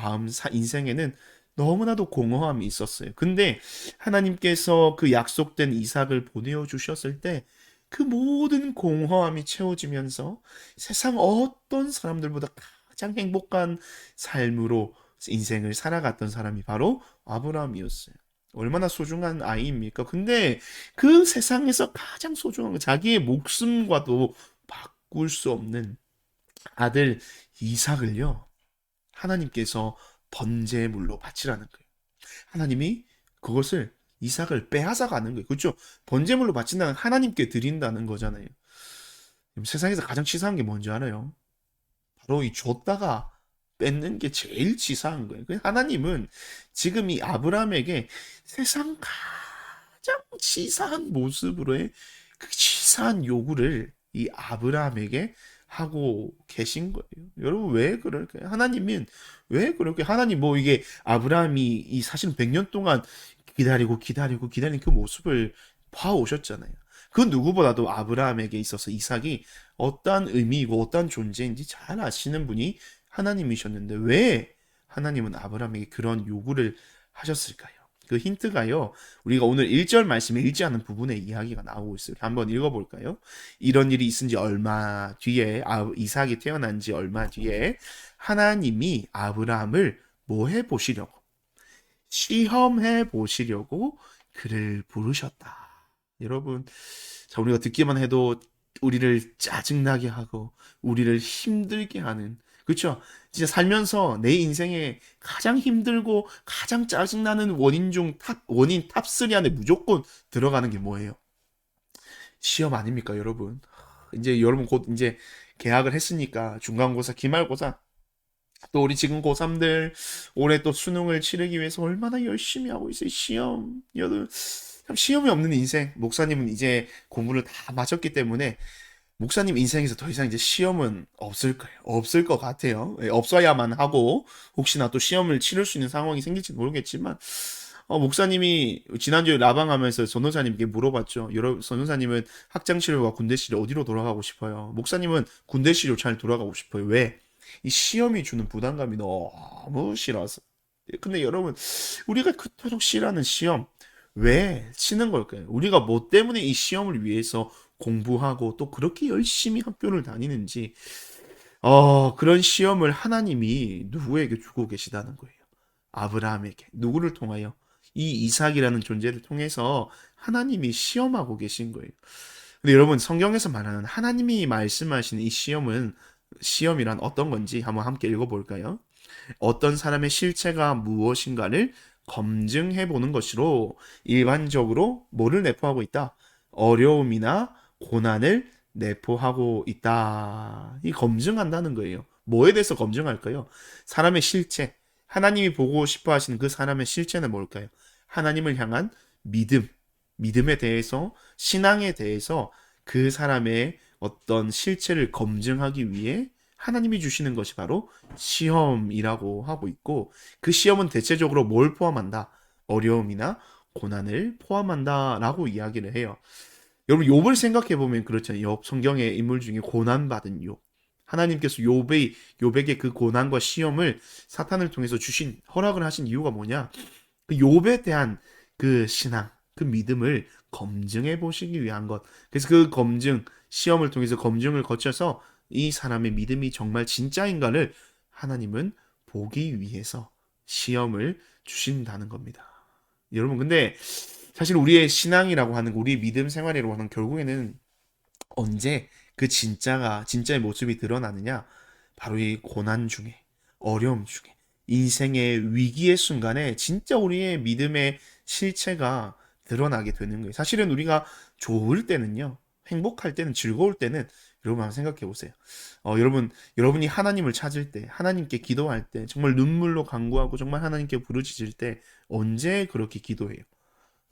인생에는 너무나도 공허함이 있었어요. 근데 하나님께서 그 약속된 이삭을 보내어 주셨을 때 그 모든 공허함이 채워지면서 세상 어떤 사람들보다 가장 행복한 삶으로 인생을 살아갔던 사람이 바로 아브라함이었어요. 얼마나 소중한 아이입니까? 근데 그 세상에서 가장 소중한 건 자기의 목숨과도 바꿀 수 없는 아들 이삭을요, 하나님께서 번제물로 바치라는 거예요. 하나님이 그것을 이삭을 빼앗아 가는 거예요. 그렇죠? 번제물로 바친다는 하나님께 드린다는 거잖아요. 세상에서 가장 치사한 게 뭔지 알아요? 바로 이 줬다가 뺏는 게 제일 치사한 거예요. 하나님은 지금 이 아브라함에게 세상 가장 치사한 모습으로의 그 치사한 요구를 이 아브라함에게 하고 계신 거예요. 여러분 왜 그럴까요? 하나님은 왜 그렇게 하나님 뭐 이게 아브라함이 이 사실 100년 동안 기다리는 그 모습을 봐오셨잖아요. 그 누구보다도 아브라함에게 있어서 이삭이 어떠한 의미이고 어떠한 존재인지 잘 아시는 분이 하나님이셨는데 왜 하나님은 아브라함에게 그런 요구를 하셨을까요? 그 힌트가요. 우리가 오늘 1절 말씀에 읽지 않은 부분에 이야기가 나오고 있어요. 한번 읽어볼까요? 이런 일이 있은 지 얼마 뒤에 이삭이 태어난 지 얼마 뒤에 하나님이 아브라함을 뭐 해보시려고 시험해 보시려고 그를 부르셨다. 여러분, 자, 우리가 듣기만 해도 우리를 짜증나게 하고 우리를 힘들게 하는 그렇죠? 진짜 살면서 내 인생에 가장 힘들고 가장 짜증나는 원인 탑3 안에 무조건 들어가는 게 뭐예요? 시험 아닙니까, 여러분? 이제 여러분 곧 이제 개학을 했으니까 중간고사, 기말고사 또 우리 지금 고3들 올해 또 수능을 치르기 위해서 얼마나 열심히 하고 있어요. 시험. 여러분, 참 시험이 없는 인생. 목사님은 이제 공부를 다 마쳤기 때문에 목사님 인생에서 더 이상 이제 시험은 없을 거예요. 없을 것 같아요. 없어야만 하고 혹시나 또 시험을 치를 수 있는 상황이 생길지 모르겠지만 목사님이 지난주에 라방하면서 전도사님께 물어봤죠. 여러분, 전도사님은 학창시절과 군대시절 어디로 돌아가고 싶어요? 목사님은 군대시절 잘 돌아가고 싶어요. 왜? 이 시험이 주는 부담감이 너무 싫어서. 근데 여러분, 우리가 그토록 싫어하는 시험 왜 치는 걸까요? 우리가 뭐 때문에 이 시험을 위해서 공부하고 또 그렇게 열심히 학교를 다니는지 그런 시험을 하나님이 누구에게 주고 계시다는 거예요. 아브라함에게. 누구를 통하여? 이 이삭이라는 존재를 통해서 하나님이 시험하고 계신 거예요. 근데 여러분, 성경에서 말하는 하나님이 말씀하시는 이 시험이란 어떤 건지 한번 함께 읽어볼까요? 어떤 사람의 실체가 무엇인가를 검증해 보는 것으로 일반적으로 뭐를 내포하고 있다? 어려움이나 고난을 내포하고 있다. 이 검증한다는 거예요. 뭐에 대해서 검증할까요? 사람의 실체. 하나님이 보고 싶어 하시는 그 사람의 실체는 뭘까요? 하나님을 향한 믿음에 대해서, 신앙에 대해서 그 사람의 어떤 실체를 검증하기 위해 하나님이 주시는 것이 바로 시험이라고 하고 있고, 그 시험은 대체적으로 뭘 포함한다? 어려움이나 고난을 포함한다라고 이야기를 해요. 여러분 욥을 생각해 보면 그렇잖아요. 욥 성경의 인물 중에 고난 받은 욥. 하나님께서 욥에게 그 고난과 시험을 사탄을 통해서 허락을 하신 이유가 뭐냐? 그 욥에 대한 그 신앙, 그 믿음을 검증해 보시기 위한 것. 그래서 그 시험을 통해서 검증을 거쳐서 이 사람의 믿음이 정말 진짜인가를 하나님은 보기 위해서 시험을 주신다는 겁니다. 여러분, 근데 사실 우리의 신앙이라고 하는, 우리의 믿음 생활이라고 하는 결국에는 언제 그 진짜의 모습이 드러나느냐? 바로 이 고난 중에, 어려움 중에, 인생의 위기의 순간에 진짜 우리의 믿음의 실체가 드러나게 되는 거예요. 사실은 우리가 좋을 때는요, 행복할 때는, 즐거울 때는, 여러분 한번 생각해 보세요. 여러분이 하나님을 찾을 때, 하나님께 기도할 때, 정말 눈물로 간구하고 정말 하나님께 부르짖을 때, 언제 그렇게 기도해요?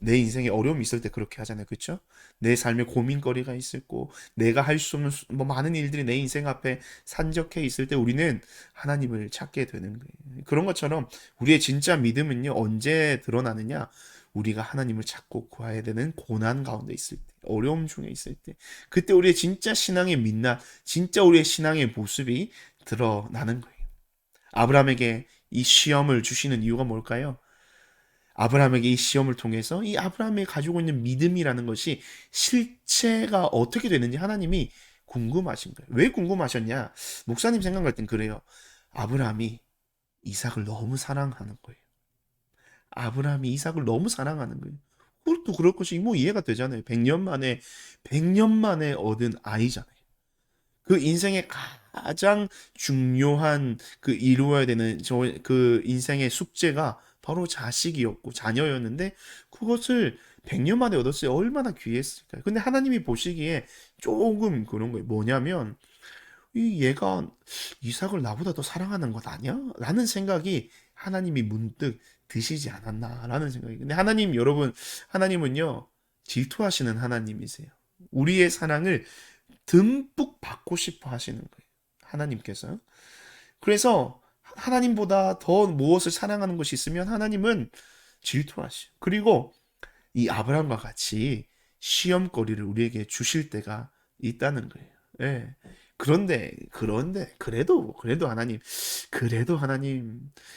내 인생에 어려움이 있을 때 그렇게 하잖아요. 그렇죠? 내 삶에 고민거리가 있을 거, 내가 할 수 없는 많은 일들이 내 인생 앞에 산적해 있을 때 우리는 하나님을 찾게 되는 거예요. 그런 것처럼 우리의 진짜 믿음은요, 언제 드러나느냐? 우리가 하나님을 찾고 구해야 되는 고난 가운데 있을 때, 어려움 중에 있을 때, 그때 우리의 진짜 신앙의 민낯, 진짜 우리의 신앙의 모습이 드러나는 거예요. 아브라함에게 이 시험을 주시는 이유가 뭘까요? 아브라함에게 이 시험을 통해서 이 아브라함이 가지고 있는 믿음이라는 것이 실체가 어떻게 되는지 하나님이 궁금하신 거예요. 왜 궁금하셨냐? 목사님 생각할 땐 그래요. 아브라함이 이삭을 너무 사랑하는 거예요. 아브라함이 이삭을 너무 사랑하는 거예요. 그것도 그럴 것이 뭐 이해가 되잖아요. 100년 만에 얻은 아이잖아요. 그 인생의 가장 중요한 그 이루어야 되는 그 인생의 숙제가 바로 자식이었고 자녀였는데 그것을 100년 만에 얻었어요. 얼마나 귀했을까요? 근데 하나님이 보시기에 조금 그런 거예요. 뭐냐면 얘가 이삭을 나보다 더 사랑하는 것 아니야? 라는 생각이 하나님이 문득 드시지 않았나라는 생각이. 근데 하나님은요, 질투하시는 하나님이세요. 우리의 사랑을 듬뿍 받고 싶어 하시는 거예요. 하나님께서. 그래서 하나님보다 더 무엇을 사랑하는 것이 있으면 하나님은 질투하시고, 그리고 이 아브라함과 같이 시험거리를 우리에게 주실 때가 있다는 거예요. 예. 그런데 그래도 하나님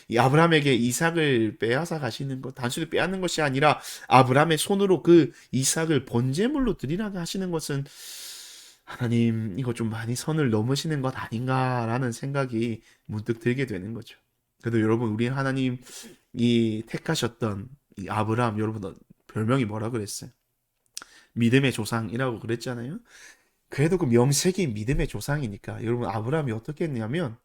이 아브라함에게 이삭을 빼앗아 가시는 것, 단순히 빼앗는 것이 아니라 아브라함의 손으로 그 이삭을 번제물로 드리라고 하시는 것은 하나님, 이거 좀 많이 선을 넘으시는 것 아닌가라는 생각이 문득 들게 되는 거죠. 그래도 여러분, 우리 하나님 이 택하셨던 이 아브라함, 여러분 별명이 뭐라 그랬어요? 믿음의 조상이라고 그랬잖아요. 그래도 그 명색이 믿음의 조상이니까 여러분, 아브라함이 어떻게 했냐면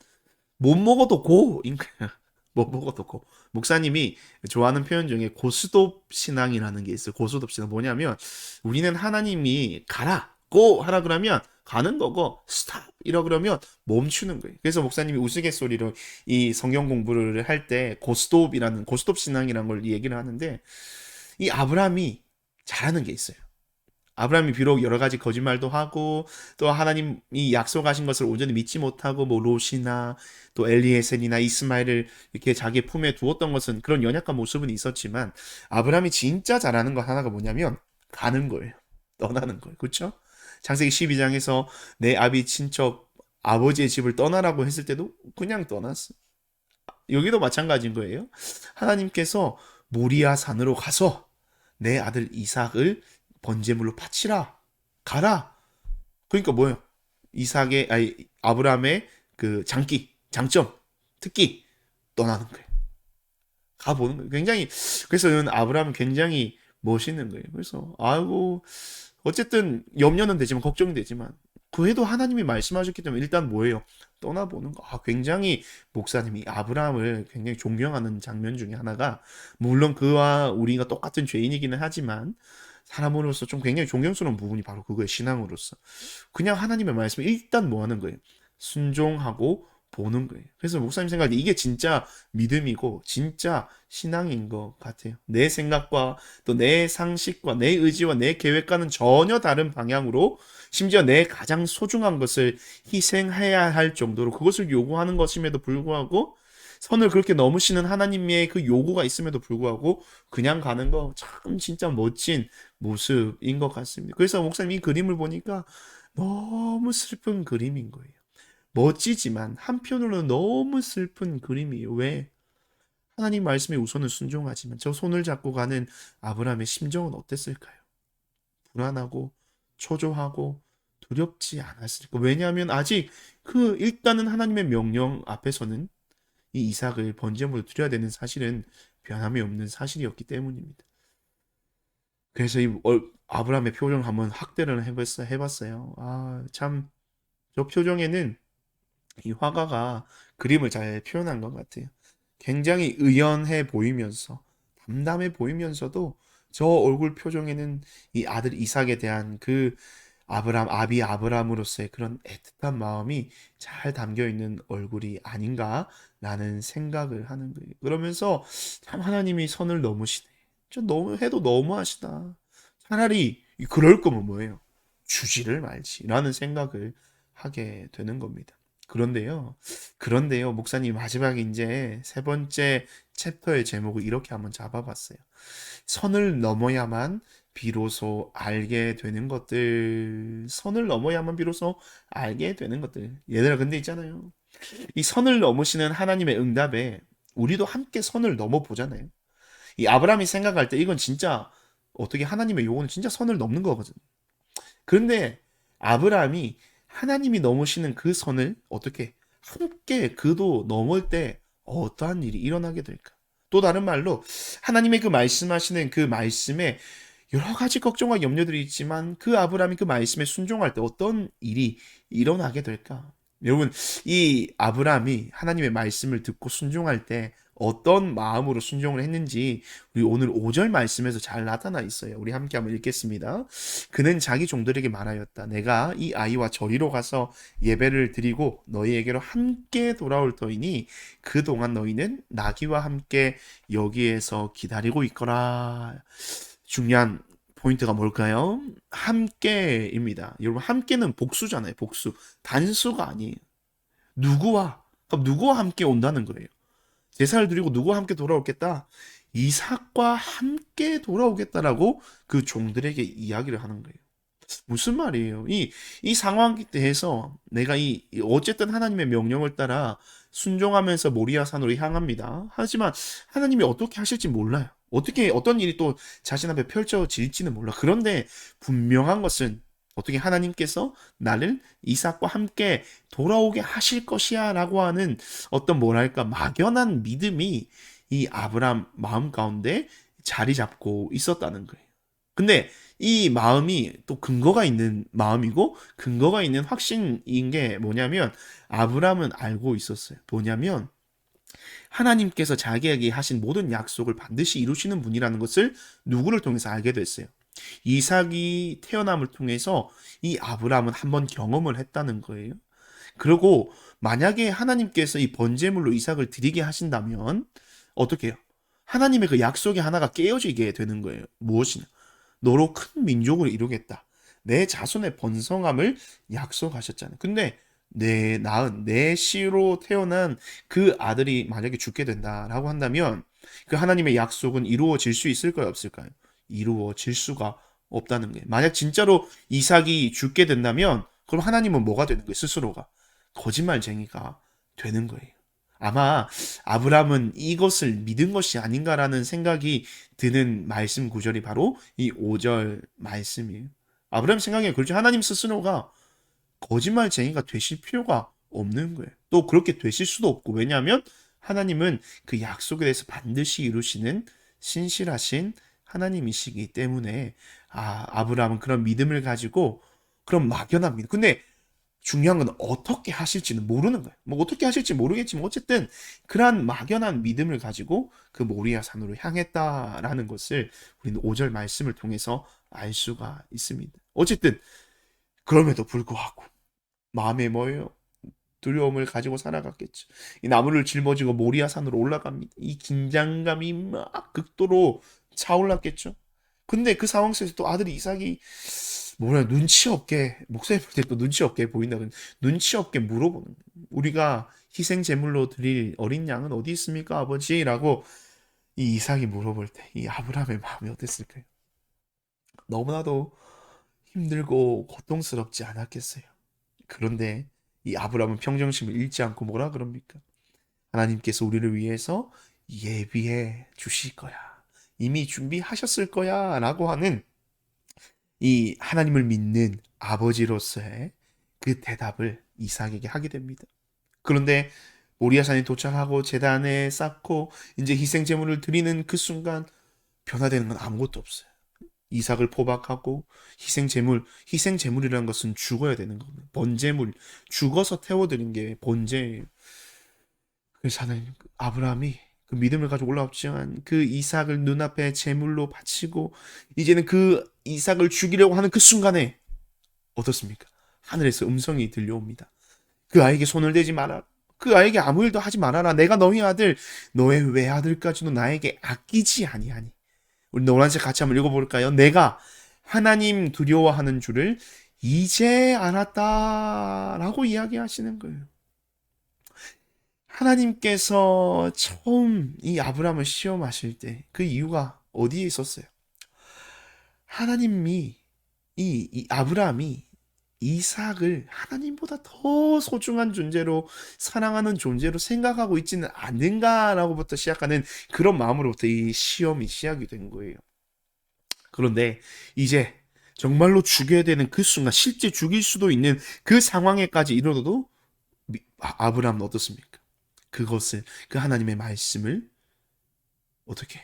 못 먹어도 고인 거야. 못 먹어도 고. 목사님이 좋아하는 표현 중에 고스톱 신앙이라는 게 있어요. 고스톱 신앙 뭐냐면 우리는 하나님이 가라, 고 하라 그러면 가는 거고, 스탑 이러 그러면 멈추는 거예요. 그래서 목사님이 우스갯소리로 이 성경 공부를 할 때 고스톱 신앙이라는 걸 얘기를 하는데, 이 아브라함이 잘하는 게 있어요. 아브라함이 비록 여러 가지 거짓말도 하고 또 하나님이 약속하신 것을 온전히 믿지 못하고 뭐 롯이나 또 엘리에셀이나 이스마엘을 이렇게 자기 품에 두었던 것은 그런 연약한 모습은 있었지만, 아브라함이 진짜 잘하는 거 하나가 뭐냐면 가는 거예요. 떠나는 거예요. 그렇죠? 창세기 12장에서 내 친척 아버지의 집을 떠나라고 했을 때도 그냥 떠났어. 여기도 마찬가지인 거예요. 하나님께서 모리아 산으로 가서 내 아들 이삭을 번제물로 바치라, 가라. 그러니까 뭐예요? 아브라함의 그 장점, 특기 떠나는 거예요. 가보는 거예요. 그래서 아브라함은 굉장히 멋있는 거예요. 그래서 어쨌든 염려는 되지만, 걱정이 되지만, 그래도 하나님이 말씀하셨기 때문에 일단 뭐예요? 떠나보는 거. 굉장히 목사님이 아브라함을 굉장히 존경하는 장면 중에 하나가, 물론 그와 우리가 똑같은 죄인이기는 하지만 사람으로서 좀 굉장히 존경스러운 부분이 바로 그거예요. 신앙으로서 그냥 하나님의 말씀을 일단 뭐 하는 거예요? 순종하고 보는 거예요. 그래서 목사님 생각에 이게 진짜 믿음이고 진짜 신앙인 것 같아요. 내 생각과 또 내 상식과 내 의지와 내 계획과는 전혀 다른 방향으로 심지어 내 가장 소중한 것을 희생해야 할 정도로 그것을 요구하는 것임에도 불구하고 선을 그렇게 넘으시는 하나님의 그 요구가 있음에도 불구하고 그냥 가는 거 참 진짜 멋진 모습인 것 같습니다. 그래서 목사님 이 그림을 보니까 너무 슬픈 그림인 거예요. 멋지지만 한편으로는 너무 슬픈 그림이에요. 왜? 하나님 말씀에 우선은 순종하지만 저 손을 잡고 가는 아브라함의 심정은 어땠을까요? 불안하고 초조하고 두렵지 않았을까? 왜냐하면 아직 그 일단은 하나님의 명령 앞에서는 이 이삭을 번제물로 드려야 되는 사실은 변함이 없는 사실이었기 때문입니다. 그래서 아브라함의 표정을 한번 학대를 해봤어요. 아, 참, 저 표정에는 이 화가가 그림을 잘 표현한 것 같아요. 굉장히 의연해 보이면서 담담해 보이면서도 저 얼굴 표정에는 이 아들 이삭에 대한 그 아비 아브라함으로서의 그런 애틋한 마음이 잘 담겨 있는 얼굴이 아닌가라는 생각을 하는 거예요. 그러면서 참 하나님이 선을 넘으시네. 저 너무 해도 너무하시다. 차라리 그럴 거면 뭐예요? 주지를 말지라는 생각을 하게 되는 겁니다. 그런데요, 목사님 마지막에 이제 세 번째 챕터의 제목을 이렇게 한번 잡아봤어요. 선을 넘어야만 비로소 알게 되는 것들. 선을 넘어야만 비로소 알게 되는 것들. 얘들아, 근데 있잖아요. 이 선을 넘으시는 하나님의 응답에 우리도 함께 선을 넘어보잖아요. 이 아브라함이 생각할 때 이건 진짜 어떻게 하나님의 요구는 진짜 선을 넘는 거거든요. 그런데 아브라함이 하나님이 넘으시는 그 선을 어떻게 함께 그도 넘을 때 어떠한 일이 일어나게 될까? 또 다른 말로 하나님의 그 말씀하시는 그 말씀에 여러 가지 걱정과 염려들이 있지만 그 아브라함이 그 말씀에 순종할 때 어떤 일이 일어나게 될까? 여러분, 이 아브라함이 하나님의 말씀을 듣고 순종할 때 어떤 마음으로 순종을 했는지 우리 오늘 5절 말씀에서 잘 나타나 있어요. 우리 함께 한번 읽겠습니다. 그는 자기 종들에게 말하였다. 내가 이 아이와 저리로 가서 예배를 드리고 너희에게로 함께 돌아올 터이니 그동안 너희는 나귀와 함께 여기에서 기다리고 있거라. 중요한 포인트가 뭘까요? 함께입니다. 여러분, 함께는 복수잖아요. 복수. 단수가 아니에요. 누구와? 그럼 누구와 함께 온다는 거예요? 제사를 드리고 누구와 함께 돌아오겠다? 이삭과 함께 돌아오겠다라고 그 종들에게 이야기를 하는 거예요. 무슨 말이에요? 이 상황에 대해서 내가 어쨌든 하나님의 명령을 따라 순종하면서 모리아 산으로 향합니다. 하지만 하나님이 어떻게 하실지 몰라요. 어떤 일이 또 자신 앞에 펼쳐질지는 몰라. 그런데 분명한 것은 어떻게 하나님께서 나를 이삭과 함께 돌아오게 하실 것이야 라고 하는 어떤 뭐랄까 막연한 믿음이 이 아브라함 마음 가운데 자리 잡고 있었다는 거예요. 근데 이 마음이 또 근거가 있는 마음이고 근거가 있는 확신인 게 뭐냐면 아브라함은 알고 있었어요. 뭐냐면 하나님께서 자기에게 하신 모든 약속을 반드시 이루시는 분이라는 것을 누구를 통해서 알게 됐어요. 이삭이 태어남을 통해서 이 아브라함은 한번 경험을 했다는 거예요. 그리고 만약에 하나님께서 이 번제물로 이삭을 드리게 하신다면 어떻게 해요? 하나님의 그 약속의 하나가 깨어지게 되는 거예요. 무엇이냐? 너로 큰 민족을 이루겠다. 내 자손의 번성함을 약속하셨잖아요. 근데 내 씨로 태어난 그 아들이 만약에 죽게 된다라고 한다면 그 하나님의 약속은 이루어질 수 있을까요? 없을까요? 이루어질 수가 없다는 거예요. 만약 진짜로 이삭이 죽게 된다면 그럼 하나님은 뭐가 되는 거예요? 스스로가 거짓말쟁이가 되는 거예요. 아마 아브라함은 이것을 믿은 것이 아닌가라는 생각이 드는 말씀 구절이 바로 이 5절 말씀이에요. 아브라함 생각에 그렇죠. 하나님 스스로가 거짓말쟁이가 되실 필요가 없는 거예요. 또 그렇게 되실 수도 없고 왜냐하면 하나님은 그 약속에 대해서 반드시 이루시는 신실하신 하나님이시기 때문에 아브라함은 그런 믿음을 가지고 그런 막연한 믿음. 근데 중요한 건 어떻게 하실지는 모르는 거예요. 뭐 어떻게 하실지 모르겠지만 어쨌든 그러한 막연한 믿음을 가지고 그 모리아 산으로 향했다라는 것을 우리는 5절 말씀을 통해서 알 수가 있습니다. 어쨌든 그럼에도 불구하고 마음에 뭐예요? 두려움을 가지고 살아갔겠죠. 이 나무를 짊어지고 모리아 산으로 올라갑니다. 이 긴장감이 막 극도로 차올랐겠죠. 근데 그 상황 속에서 또 아들이 이삭이 눈치 없게 목사님 볼 때 또 눈치 없게 보인다. 눈치 없게 물어보는 거예요. 우리가 희생 제물로 드릴 어린 양은 어디 있습니까, 아버지?라고 이 이삭이 물어볼 때 이 아브라함의 마음이 어땠을까요? 너무나도 힘들고 고통스럽지 않았겠어요. 그런데 이 아브라함은 평정심을 잃지 않고 뭐라 그럽니까? 하나님께서 우리를 위해서 예비해 주실 거야. 이미 준비하셨을 거야. 라고 하는 이 하나님을 믿는 아버지로서의 그 대답을 이삭에게 하게 됩니다. 그런데 모리아산에 도착하고 제단에 쌓고 이제 희생 제물을 드리는 그 순간 변화되는 건 아무것도 없어요. 이삭을 포박하고 희생 제물이라는 것은 죽어야 되는 겁니다. 번제물, 죽어서 태워드린 게 번제예요. 그래서 하나님, 아브라함이 그 믿음을 가지고 올라왔지만 그 이삭을 눈앞에 제물로 바치고 이제는 그 이삭을 죽이려고 하는 그 순간에 어떻습니까? 하늘에서 음성이 들려옵니다. 그 아이에게 손을 대지 마라. 그 아이에게 아무 일도 하지 말아라. 내가 너희 아들, 너의 외아들까지도 나에게 아끼지 아니하니. 우리 노란색 같이 한번 읽어볼까요? 내가 하나님 두려워하는 줄을 이제 알았다라고 이야기하시는 거예요. 하나님께서 처음 이 아브라함을 시험하실 때 그 이유가 어디에 있었어요? 하나님이 이 아브라함이 이삭을 하나님보다 더 소중한 존재로 사랑하는 존재로 생각하고 있지는 않는가라고부터 시작하는 그런 마음으로부터 이 시험이 시작이 된 거예요. 그런데 이제 정말로 죽여야 되는 그 순간, 실제 죽일 수도 있는 그 상황에까지 이르러도 아브라함은 어떻습니까? 그것을, 그 하나님의 말씀을 어떻게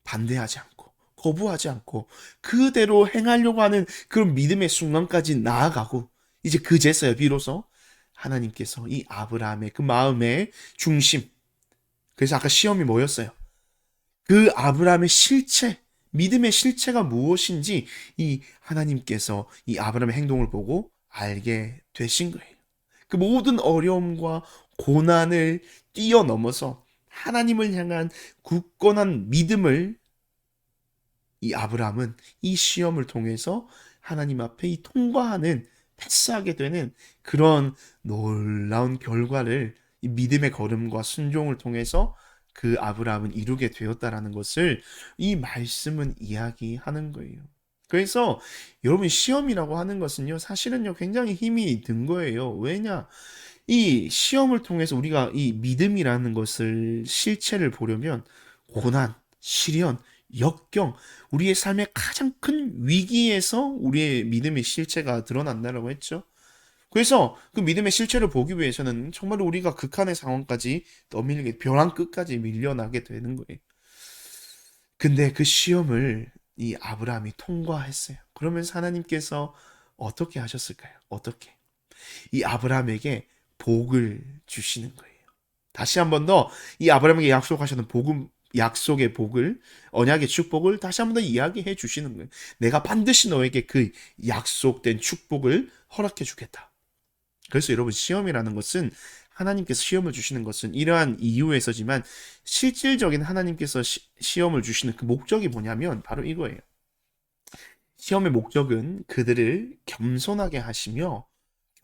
반대하지 않고 거부하지 않고 그대로 행하려고 하는 그런 믿음의 순간까지 나아가고 이제 그제서야 비로소 하나님께서 이 아브라함의 그 마음의 중심, 그래서 아까 시험이 뭐였어요? 그 아브라함의 실체, 믿음의 실체가 무엇인지 이 하나님께서 이 아브라함의 행동을 보고 알게 되신 거예요. 그 모든 어려움과 고난을 뛰어넘어서 하나님을 향한 굳건한 믿음을 이 아브라함은 이 시험을 통해서 하나님 앞에 이 통과하는, 패스하게 되는 그런 놀라운 결과를 이 믿음의 걸음과 순종을 통해서 그 아브라함은 이루게 되었다라는 것을 이 말씀은 이야기하는 거예요. 그래서 여러분, 시험이라고 하는 것은요, 사실은요 굉장히 힘이 든 거예요. 왜냐? 이 시험을 통해서 우리가 이 믿음이라는 것을 실체를 보려면 고난, 시련, 역경, 우리의 삶의 가장 큰 위기에서 우리의 믿음의 실체가 드러난다라고 했죠. 그래서 그 믿음의 실체를 보기 위해서는 정말 우리가 극한의 상황까지 떠밀리게, 벼랑 끝까지 밀려나게 되는 거예요. 근데 그 시험을 이 아브라함이 통과했어요. 그러면서 하나님께서 어떻게 하셨을까요? 어떻게? 이 아브라함에게 복을 주시는 거예요. 다시 한 번 더 이 아브라함에게 약속하셨던 약속의 복을, 언약의 축복을 다시 한 번 더 이야기해 주시는 거예요. 내가 반드시 너에게 그 약속된 축복을 허락해 주겠다. 그래서 여러분, 시험이라는 것은, 하나님께서 시험을 주시는 것은 이러한 이유에서지만 실질적인 하나님께서 시험을 주시는 그 목적이 뭐냐면 바로 이거예요. 시험의 목적은 그들을 겸손하게 하시며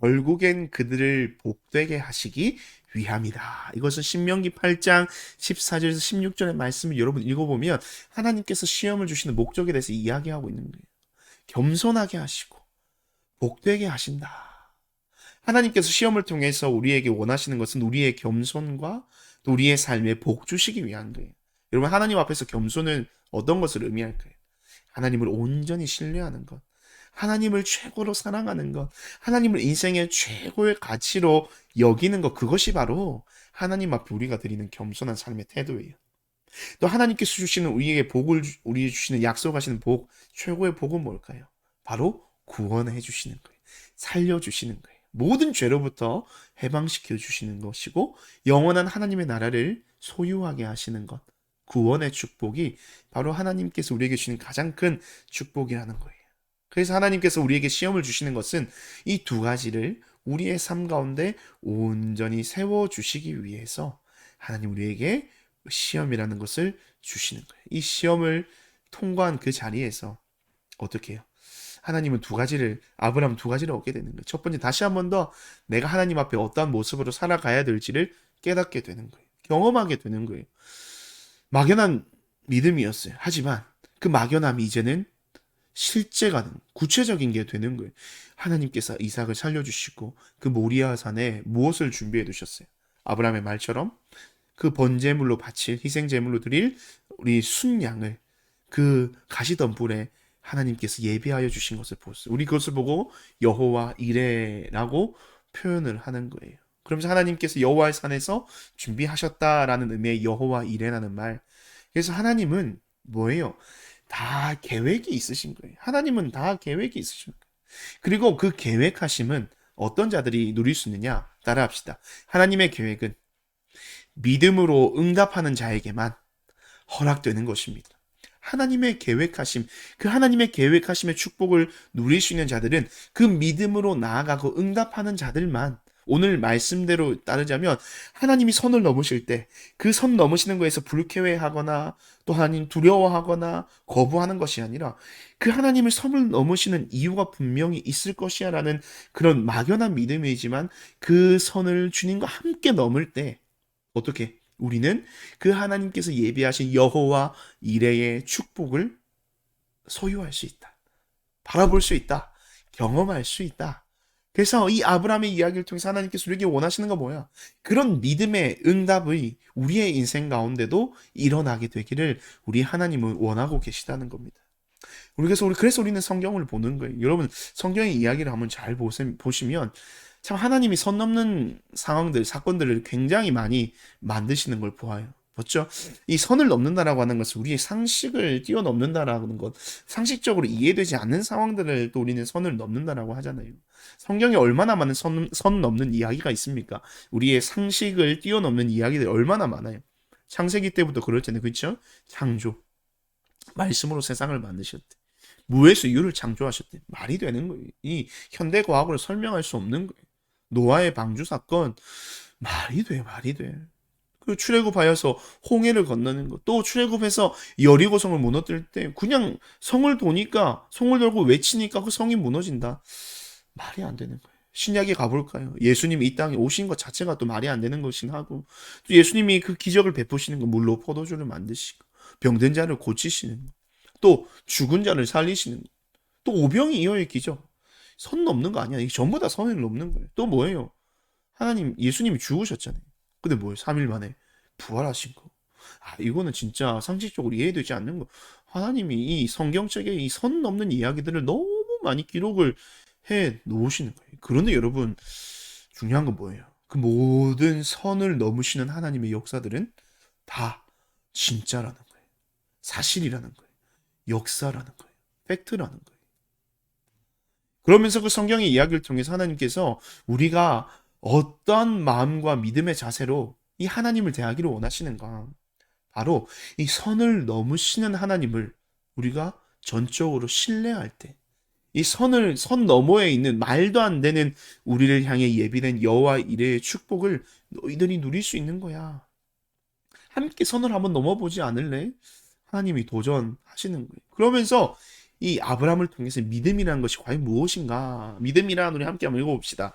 결국엔 그들을 복되게 하시기 위함이다. 이것은 신명기 8장 14절에서 16절의 말씀을 여러분 읽어보면 하나님께서 시험을 주시는 목적에 대해서 이야기하고 있는 거예요. 겸손하게 하시고 복되게 하신다. 하나님께서 시험을 통해서 우리에게 원하시는 것은 우리의 겸손과 또 우리의 삶에 복 주시기 위한 거예요. 여러분, 하나님 앞에서 겸손은 어떤 것을 의미할까요? 하나님을 온전히 신뢰하는 것, 하나님을 최고로 사랑하는 것, 하나님을 인생의 최고의 가치로 여기는 것, 그것이 바로 하나님 앞에 우리가 드리는 겸손한 삶의 태도예요. 또 하나님께서 주시는 우리에게 복을, 우리에게 주시는 약속하시는 복, 최고의 복은 뭘까요? 바로 구원해 주시는 거예요. 살려주시는 거예요. 모든 죄로부터 해방시켜 주시는 것이고 영원한 하나님의 나라를 소유하게 하시는 것, 구원의 축복이 바로 하나님께서 우리에게 주시는 가장 큰 축복이라는 거예요. 그래서 하나님께서 우리에게 시험을 주시는 것은 이 두 가지를 우리의 삶 가운데 온전히 세워주시기 위해서 하나님 우리에게 시험이라는 것을 주시는 거예요. 이 시험을 통과한 그 자리에서 어떻게 해요? 하나님은 아브라함 두 가지를 얻게 되는 거예요. 첫 번째, 다시 한 번 더 내가 하나님 앞에 어떠한 모습으로 살아가야 될지를 깨닫게 되는 거예요. 경험하게 되는 거예요. 막연한 믿음이었어요. 하지만 그 막연함이 이제는 실제가 구체적인 게 되는 거예요. 하나님께서 이삭을 살려주시고 그 모리아 산에 무엇을 준비해 두셨어요? 아브라함의 말처럼 그 번제물로 바칠 희생제물로 드릴 우리 순양을 그 가시덤불에 하나님께서 예비하여 주신 것을 보았어요. 우리 그것을 보고 여호와 이레라고 표현을 하는 거예요. 그러면서 하나님께서 여호와의 산에서 준비하셨다라는 의미의 여호와 이레라는 말. 그래서 하나님은 뭐예요? 다 계획이 있으신 거예요. 하나님은 다 계획이 있으신 거예요. 그리고 그 계획하심은 어떤 자들이 누릴 수 있느냐? 따라합시다. 하나님의 계획은 믿음으로 응답하는 자에게만 허락되는 것입니다. 하나님의 계획하심, 그 하나님의 계획하심의 축복을 누릴 수 있는 자들은 그 믿음으로 나아가고 응답하는 자들만, 오늘 말씀대로 따르자면 하나님이 선을 넘으실 때 그 선 넘으시는 거에서 불쾌해하거나 또 하나님 두려워하거나 거부하는 것이 아니라 그 하나님을 선을 넘으시는 이유가 분명히 있을 것이야 라는 그런 막연한 믿음이지만 그 선을 주님과 함께 넘을 때 어떻게 우리는 그 하나님께서 예비하신 여호와 이레의 축복을 소유할 수 있다. 바라볼 수 있다. 경험할 수 있다. 그래서 이 아브라함의 이야기를 통해서 하나님께서 우리에게 원하시는 건 뭐야? 그런 믿음의 응답의 우리의 인생 가운데도 일어나게 되기를 우리 하나님은 원하고 계시다는 겁니다. 그래서 우리는 성경을 보는 거예요. 여러분, 성경의 이야기를 한번 잘 보시면 참 하나님이 선 넘는 상황들, 사건들을 굉장히 많이 만드시는 걸 보아요. 맞죠? 이 선을 넘는다라고 하는 것은 우리의 상식을 뛰어넘는다라는 것, 상식적으로 이해되지 않는 상황들을 또 우리는 선을 넘는다라고 하잖아요. 성경에 얼마나 많은 선 넘는 이야기가 있습니까? 우리의 상식을 뛰어넘는 이야기들이 얼마나 많아요. 창세기 때부터 그렇잖아요. 그렇죠? 창조. 말씀으로 세상을 만드셨대. 무에서 유를 창조하셨대. 말이 되는 거예요. 이 현대 과학으로 설명할 수 없는 거예요. 노아의 방주 사건 말이 돼. 그 출애굽하여서 홍해를 건너는 것, 또 출애굽해서 여리고성을 무너뜨릴 때 그냥 성을 돌고 외치니까 그 성이 무너진다. 말이 안 되는 거예요. 신약에 가볼까요? 예수님이 이 땅에 오신 것 자체가 또 말이 안 되는 것이긴 하고, 또 예수님이 그 기적을 베푸시는 거, 물로 포도주를 만드시고 병든 자를 고치시는 거, 또 죽은 자를 살리시는 거, 또 오병이 이어의 기적. 선 넘는 거 아니야. 이게 전부 다 선을 넘는 거예요. 또 뭐예요? 예수님이 죽으셨잖아요. 근데 뭐예요? 3일 만에 부활하신 거. 이거는 진짜 상식적으로 이해되지 않는 거. 하나님이 이 성경책에 이 선 넘는 이야기들을 너무 많이 기록을 해 놓으시는 거예요. 그런데 여러분, 중요한 건 뭐예요? 그 모든 선을 넘으시는 하나님의 역사들은 다 진짜라는 거예요. 사실이라는 거예요. 역사라는 거예요. 팩트라는 거예요. 그러면서 그 성경의 이야기를 통해서 하나님께서 우리가 어떤 마음과 믿음의 자세로 이 하나님을 대하기를 원하시는가? 바로 이 선을 넘으시는 하나님을 우리가 전적으로 신뢰할 때, 이 선 너머에 있는 말도 안 되는 우리를 향해 예비된 여호와 이레의 축복을 너희들이 누릴 수 있는 거야. 함께 선을 한번 넘어보지 않을래? 하나님이 도전하시는 거예요. 그러면서 이 아브라함을 통해서 믿음이라는 것이 과연 무엇인가? 믿음이란 우리 함께 한번 읽어봅시다.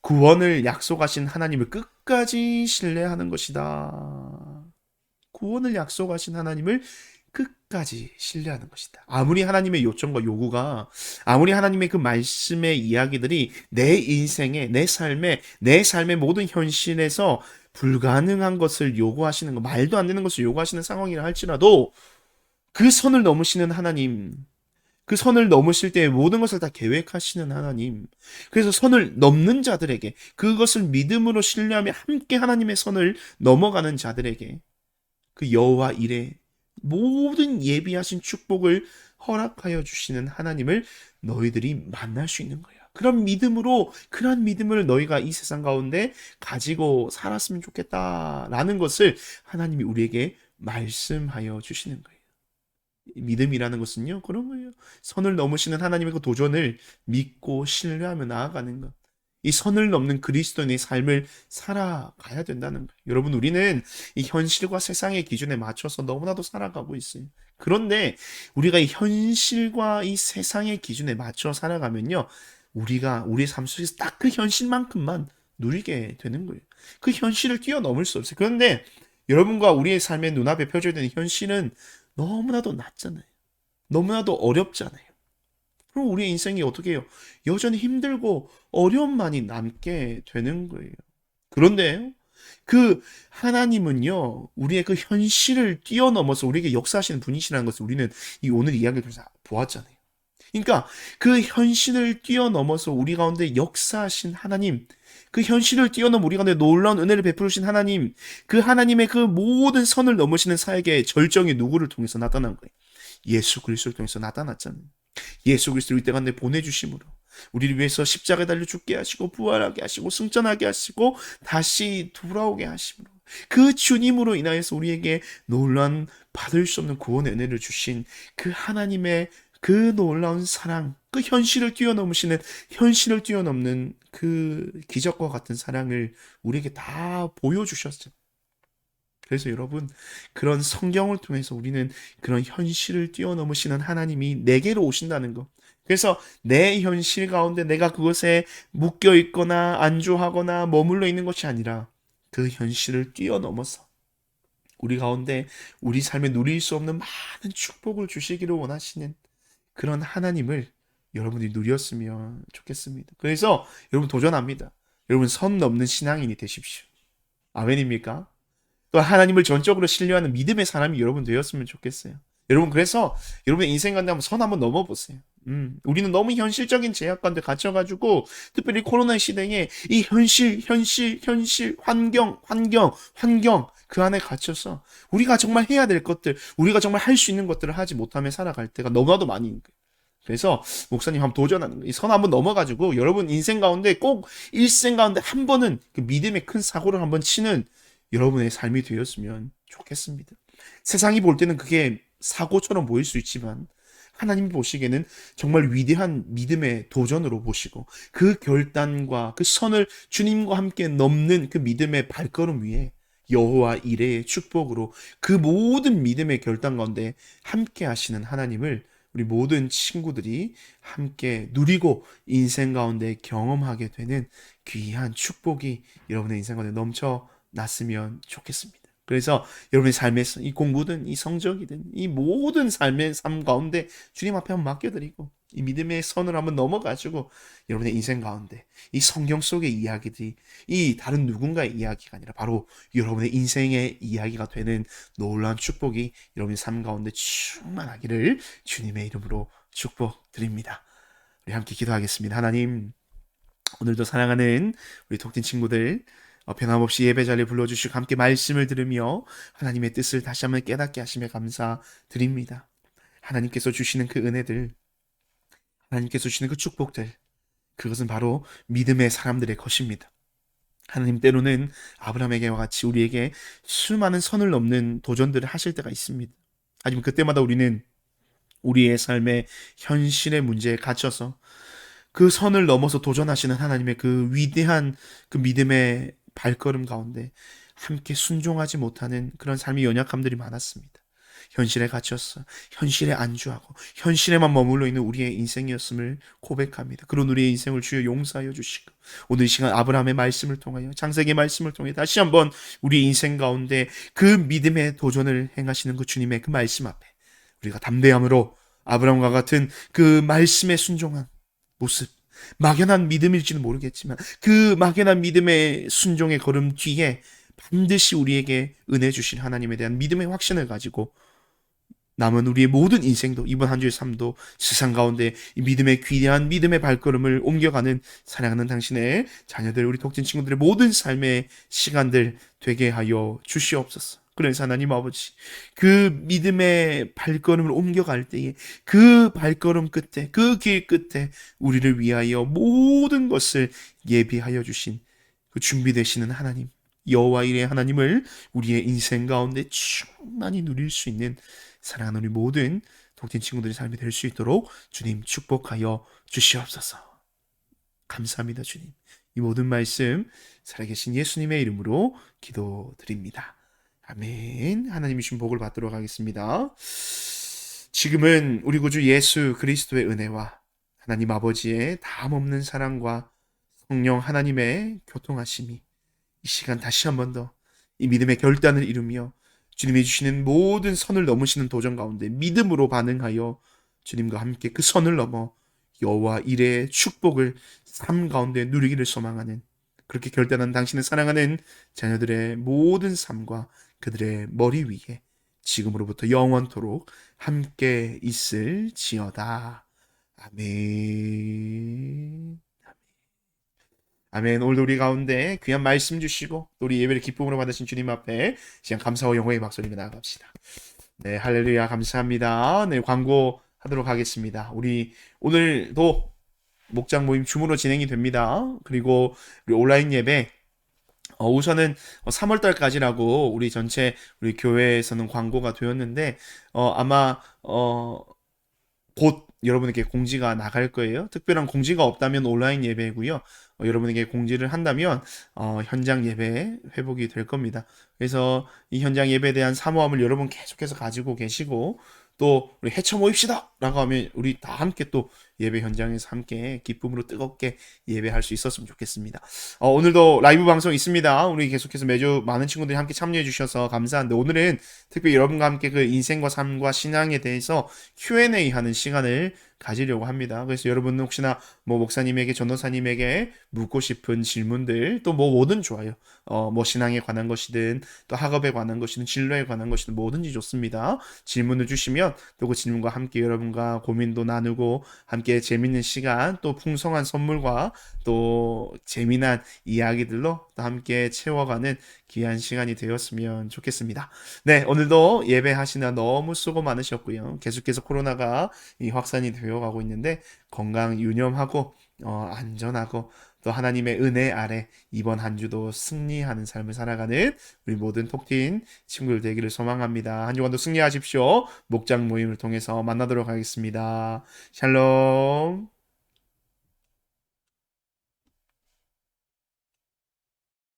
구원을 약속하신 하나님을 끝까지 신뢰하는 것이다. 구원을 약속하신 하나님을 끝까지 신뢰하는 것이다. 아무리 하나님의 요청과 요구가, 아무리 하나님의 그 말씀의 이야기들이 내 인생에, 내 삶의 모든 현실에서 불가능한 것을 요구하시는 거, 말도 안 되는 것을 요구하시는 상황이라 할지라도 그 선을 넘으시는 하나님, 그 선을 넘으실 때 모든 것을 다 계획하시는 하나님. 그래서 선을 넘는 자들에게, 그것을 믿음으로 신뢰하며 함께 하나님의 선을 넘어가는 자들에게 그 여호와 이레 모든 예비하신 축복을 허락하여 주시는 하나님을 너희들이 만날 수 있는 거야. 그런 믿음을 너희가 이 세상 가운데 가지고 살았으면 좋겠다라는 것을 하나님이 우리에게 말씀하여 주시는 거예요. 믿음이라는 것은요, 그런 거예요. 선을 넘으시는 하나님의 그 도전을 믿고 신뢰하며 나아가는 것. 이 선을 넘는 그리스도인의 삶을 살아가야 된다는 거예요. 여러분, 우리는 이 현실과 세상의 기준에 맞춰서 너무나도 살아가고 있어요. 그런데 우리가 이 현실과 이 세상의 기준에 맞춰 살아가면요, 우리가 우리 삶 속에서 딱 그 현실만큼만 누리게 되는 거예요. 그 현실을 뛰어넘을 수 없어요. 그런데 여러분과 우리의 삶의 눈앞에 펼쳐지는 현실은 너무나도 낮잖아요. 너무나도 어렵잖아요. 그럼 우리의 인생이 어떻게 해요? 여전히 힘들고 어려움만이 남게 되는 거예요. 그런데 그 하나님은요, 우리의 그 현실을 뛰어넘어서 우리에게 역사하시는 분이시라는 것을 우리는 이 오늘 이야기를 통해서 보았잖아요. 그러니까 그 현실을 뛰어넘어서 우리 가운데 역사하신 하나님, 그 현실을 뛰어넘어 우리 가운데 놀라운 은혜를 베푸신 하나님, 그 하나님의 그 모든 선을 넘으시는 사역의 절정이 누구를 통해서 나타난 거예요? 예수 그리스도를 통해서 나타났잖아요. 예수 그리스도를 이 땅 가운데 보내주심으로 우리를 위해서 십자가에 달려 죽게 하시고 부활하게 하시고 승천하게 하시고 다시 돌아오게 하심으로 그 주님으로 인하여서 우리에게 놀라운 받을 수 없는 구원의 은혜를 주신 그 하나님의 그 놀라운 사랑, 그 현실을 뛰어넘으시는, 현실을 뛰어넘는 그 기적과 같은 사랑을 우리에게 다 보여주셨어요. 그래서 여러분, 그런 성경을 통해서 우리는 그런 현실을 뛰어넘으시는 하나님이 내게로 오신다는 것. 그래서 내 현실 가운데 내가 그것에 묶여 있거나 안주하거나 머물러 있는 것이 아니라 그 현실을 뛰어넘어서 우리 가운데 우리 삶에 누릴 수 없는 많은 축복을 주시기를 원하시는 그런 하나님을 여러분이 누렸으면 좋겠습니다. 그래서 여러분 도전합니다. 여러분 선 넘는 신앙인이 되십시오. 아멘입니까? 또 하나님을 전적으로 신뢰하는 믿음의 사람이 여러분 되었으면 좋겠어요. 여러분 그래서 여러분의 인생 가운데 한번 선 한번 넘어보세요. 우리는 너무 현실적인 제약 가운데 갇혀가지고 특별히 코로나 시대에 이 현실, 환경 그 안에 갇혀서 우리가 정말 해야 될 것들, 우리가 정말 할 수 있는 것들을 하지 못하며 살아갈 때가 너무나도 많이 있는 거예요. 그래서 목사님 한번 도전하는 거예요. 이 선 한번 넘어가지고 여러분 인생 가운데 꼭 일생 가운데 한 번은 그 믿음의 큰 사고를 한번 치는 여러분의 삶이 되었으면 좋겠습니다. 세상이 볼 때는 그게 사고처럼 보일 수 있지만 하나님이 보시기에는 정말 위대한 믿음의 도전으로 보시고 그 결단과 그 선을 주님과 함께 넘는 그 믿음의 발걸음 위에 여호와 이레의 축복으로 그 모든 믿음의 결단 가운데 함께 하시는 하나님을 우리 모든 친구들이 함께 누리고 인생 가운데 경험하게 되는 귀한 축복이 여러분의 인생 가운데 넘쳐났으면 좋겠습니다. 그래서 여러분의 삶에서 이 공부든 이 성적이든 이 모든 삶의 삶 가운데 주님 앞에 한번 맡겨드리고 이 믿음의 선을 한번 넘어가지고 여러분의 인생 가운데 이 성경 속의 이야기들이 이 다른 누군가의 이야기가 아니라 바로 여러분의 인생의 이야기가 되는 놀라운 축복이 여러분의 삶 가운데 충만하기를 주님의 이름으로 축복드립니다. 우리 함께 기도하겠습니다. 하나님, 오늘도 사랑하는 우리 독진 친구들 변함없이 예배 자리에 불러주시고 함께 말씀을 들으며 하나님의 뜻을 다시 한번 깨닫게 하심에 감사드립니다. 하나님께서 주시는 그 은혜들, 하나님께서 주시는 그 축복들, 그것은 바로 믿음의 사람들의 것입니다. 하나님 때로는 아브라함에게와 같이 우리에게 수많은 선을 넘는 도전들을 하실 때가 있습니다. 하지만 그때마다 우리는 우리의 삶의 현실의 문제에 갇혀서 그 선을 넘어서 도전하시는 하나님의 그 위대한 그 믿음의 발걸음 가운데 함께 순종하지 못하는 그런 삶의 연약함들이 많았습니다. 현실에 갇혔어. 현실에 안주하고 현실에만 머물러 있는 우리의 인생이었음을 고백합니다. 그런 우리의 인생을 주여 용서하여 주시고 오늘 이 시간 아브라함의 말씀을 통하여 창세기의 말씀을 통해 다시 한번 우리 인생 가운데 그 믿음의 도전을 행하시는 그 주님의 그 말씀 앞에 우리가 담대함으로 아브라함과 같은 그 말씀에 순종한 모습, 막연한 믿음일지는 모르겠지만 그 막연한 믿음의 순종의 걸음 뒤에 반드시 우리에게 은혜 주신 하나님에 대한 믿음의 확신을 가지고 남은 우리의 모든 인생도 이번 한 주의 삶도 세상 가운데 이 믿음의 귀대한 믿음의 발걸음을 옮겨가는 사랑하는 당신의 자녀들 우리 독진 친구들의 모든 삶의 시간들 되게 하여 주시옵소서. 그래서 하나님 아버지 그 믿음의 발걸음을 옮겨갈 때에 그 발걸음 끝에 그 길 끝에 우리를 위하여 모든 것을 예비하여 주신 그 준비되시는 하나님 여호와 이레 하나님을 우리의 인생 가운데 충만히 누릴 수 있는 사랑하는 우리 모든 독진 친구들의 삶이 될 수 있도록 주님 축복하여 주시옵소서. 감사합니다 주님. 이 모든 말씀 살아계신 예수님의 이름으로 기도드립니다. 아멘. 하나님이 주신 복을 받도록 하겠습니다. 지금은 우리 구주 예수 그리스도의 은혜와 하나님 아버지의 다함없는 사랑과 성령 하나님의 교통하심이 이 시간 다시 한 번 더 이 믿음의 결단을 이루며 주님이 주시는 모든 선을 넘으시는 도전 가운데 믿음으로 반응하여 주님과 함께 그 선을 넘어 여호와 이레의 축복을 삶 가운데 누리기를 소망하는, 그렇게 결단한 당신을 사랑하는 자녀들의 모든 삶과 그들의 머리 위에 지금으로부터 영원토록 함께 있을지어다. 아멘. 아멘. 오늘도 우리 가운데 귀한 말씀 주시고 또 우리 예배를 기쁨으로 받으신 주님 앞에 시간 감사와 영광의 박수리며 나아갑시다. 네, 할렐루야. 감사합니다. 네, 광고 하도록 하겠습니다. 우리 오늘도 목장 모임 줌으로 진행이 됩니다. 그리고 우리 온라인 예배 우선은 3월 달까지라고 우리 전체 우리 교회에서는 광고가 되었는데 아마 곧 여러분에게 공지가 나갈 거예요. 특별한 공지가 없다면 온라인 예배고요. 여러분에게 공지를 한다면 현장 예배 회복이 될 겁니다. 그래서 이 현장 예배에 대한 사모함을 여러분 계속해서 가지고 계시고 또 우리 해쳐 모입시다 라고 하면 우리 다 함께 또 예배 현장에서 함께 기쁨으로 뜨겁게 예배할 수 있었으면 좋겠습니다. 오늘도 라이브 방송 있습니다. 우리 계속해서 매주 많은 친구들이 함께 참여해 주셔서 감사한데 오늘은 특별히 여러분과 함께 그 인생과 삶과 신앙에 대해서 Q&A 하는 시간을 가지려고 합니다. 그래서 여러분은 혹시나 뭐 목사님에게 전도사님에게 묻고 싶은 질문들 또 뭐 뭐든 좋아요. 뭐 신앙에 관한 것이든 또 학업에 관한 것이든 진로에 관한 것이든 뭐든지 좋습니다. 질문을 주시면 또 그 질문과 함께 여러분과 고민도 나누고 함께 재밌는 시간 또 풍성한 선물과 또 재미난 이야기들로 또 함께 채워가는 귀한 시간이 되었으면 좋겠습니다. 네, 오늘도 예배하시나 너무 수고 많으셨고요. 계속해서 코로나가 확산이 되어가고 있는데 건강 유념하고 안전하고 또 하나님의 은혜 아래 이번 한 주도 승리하는 삶을 살아가는 우리 모든 톡틴 친구들 되기를 소망합니다. 한 주간도 승리하십시오. 목장 모임을 통해서 만나도록 하겠습니다. 샬롬.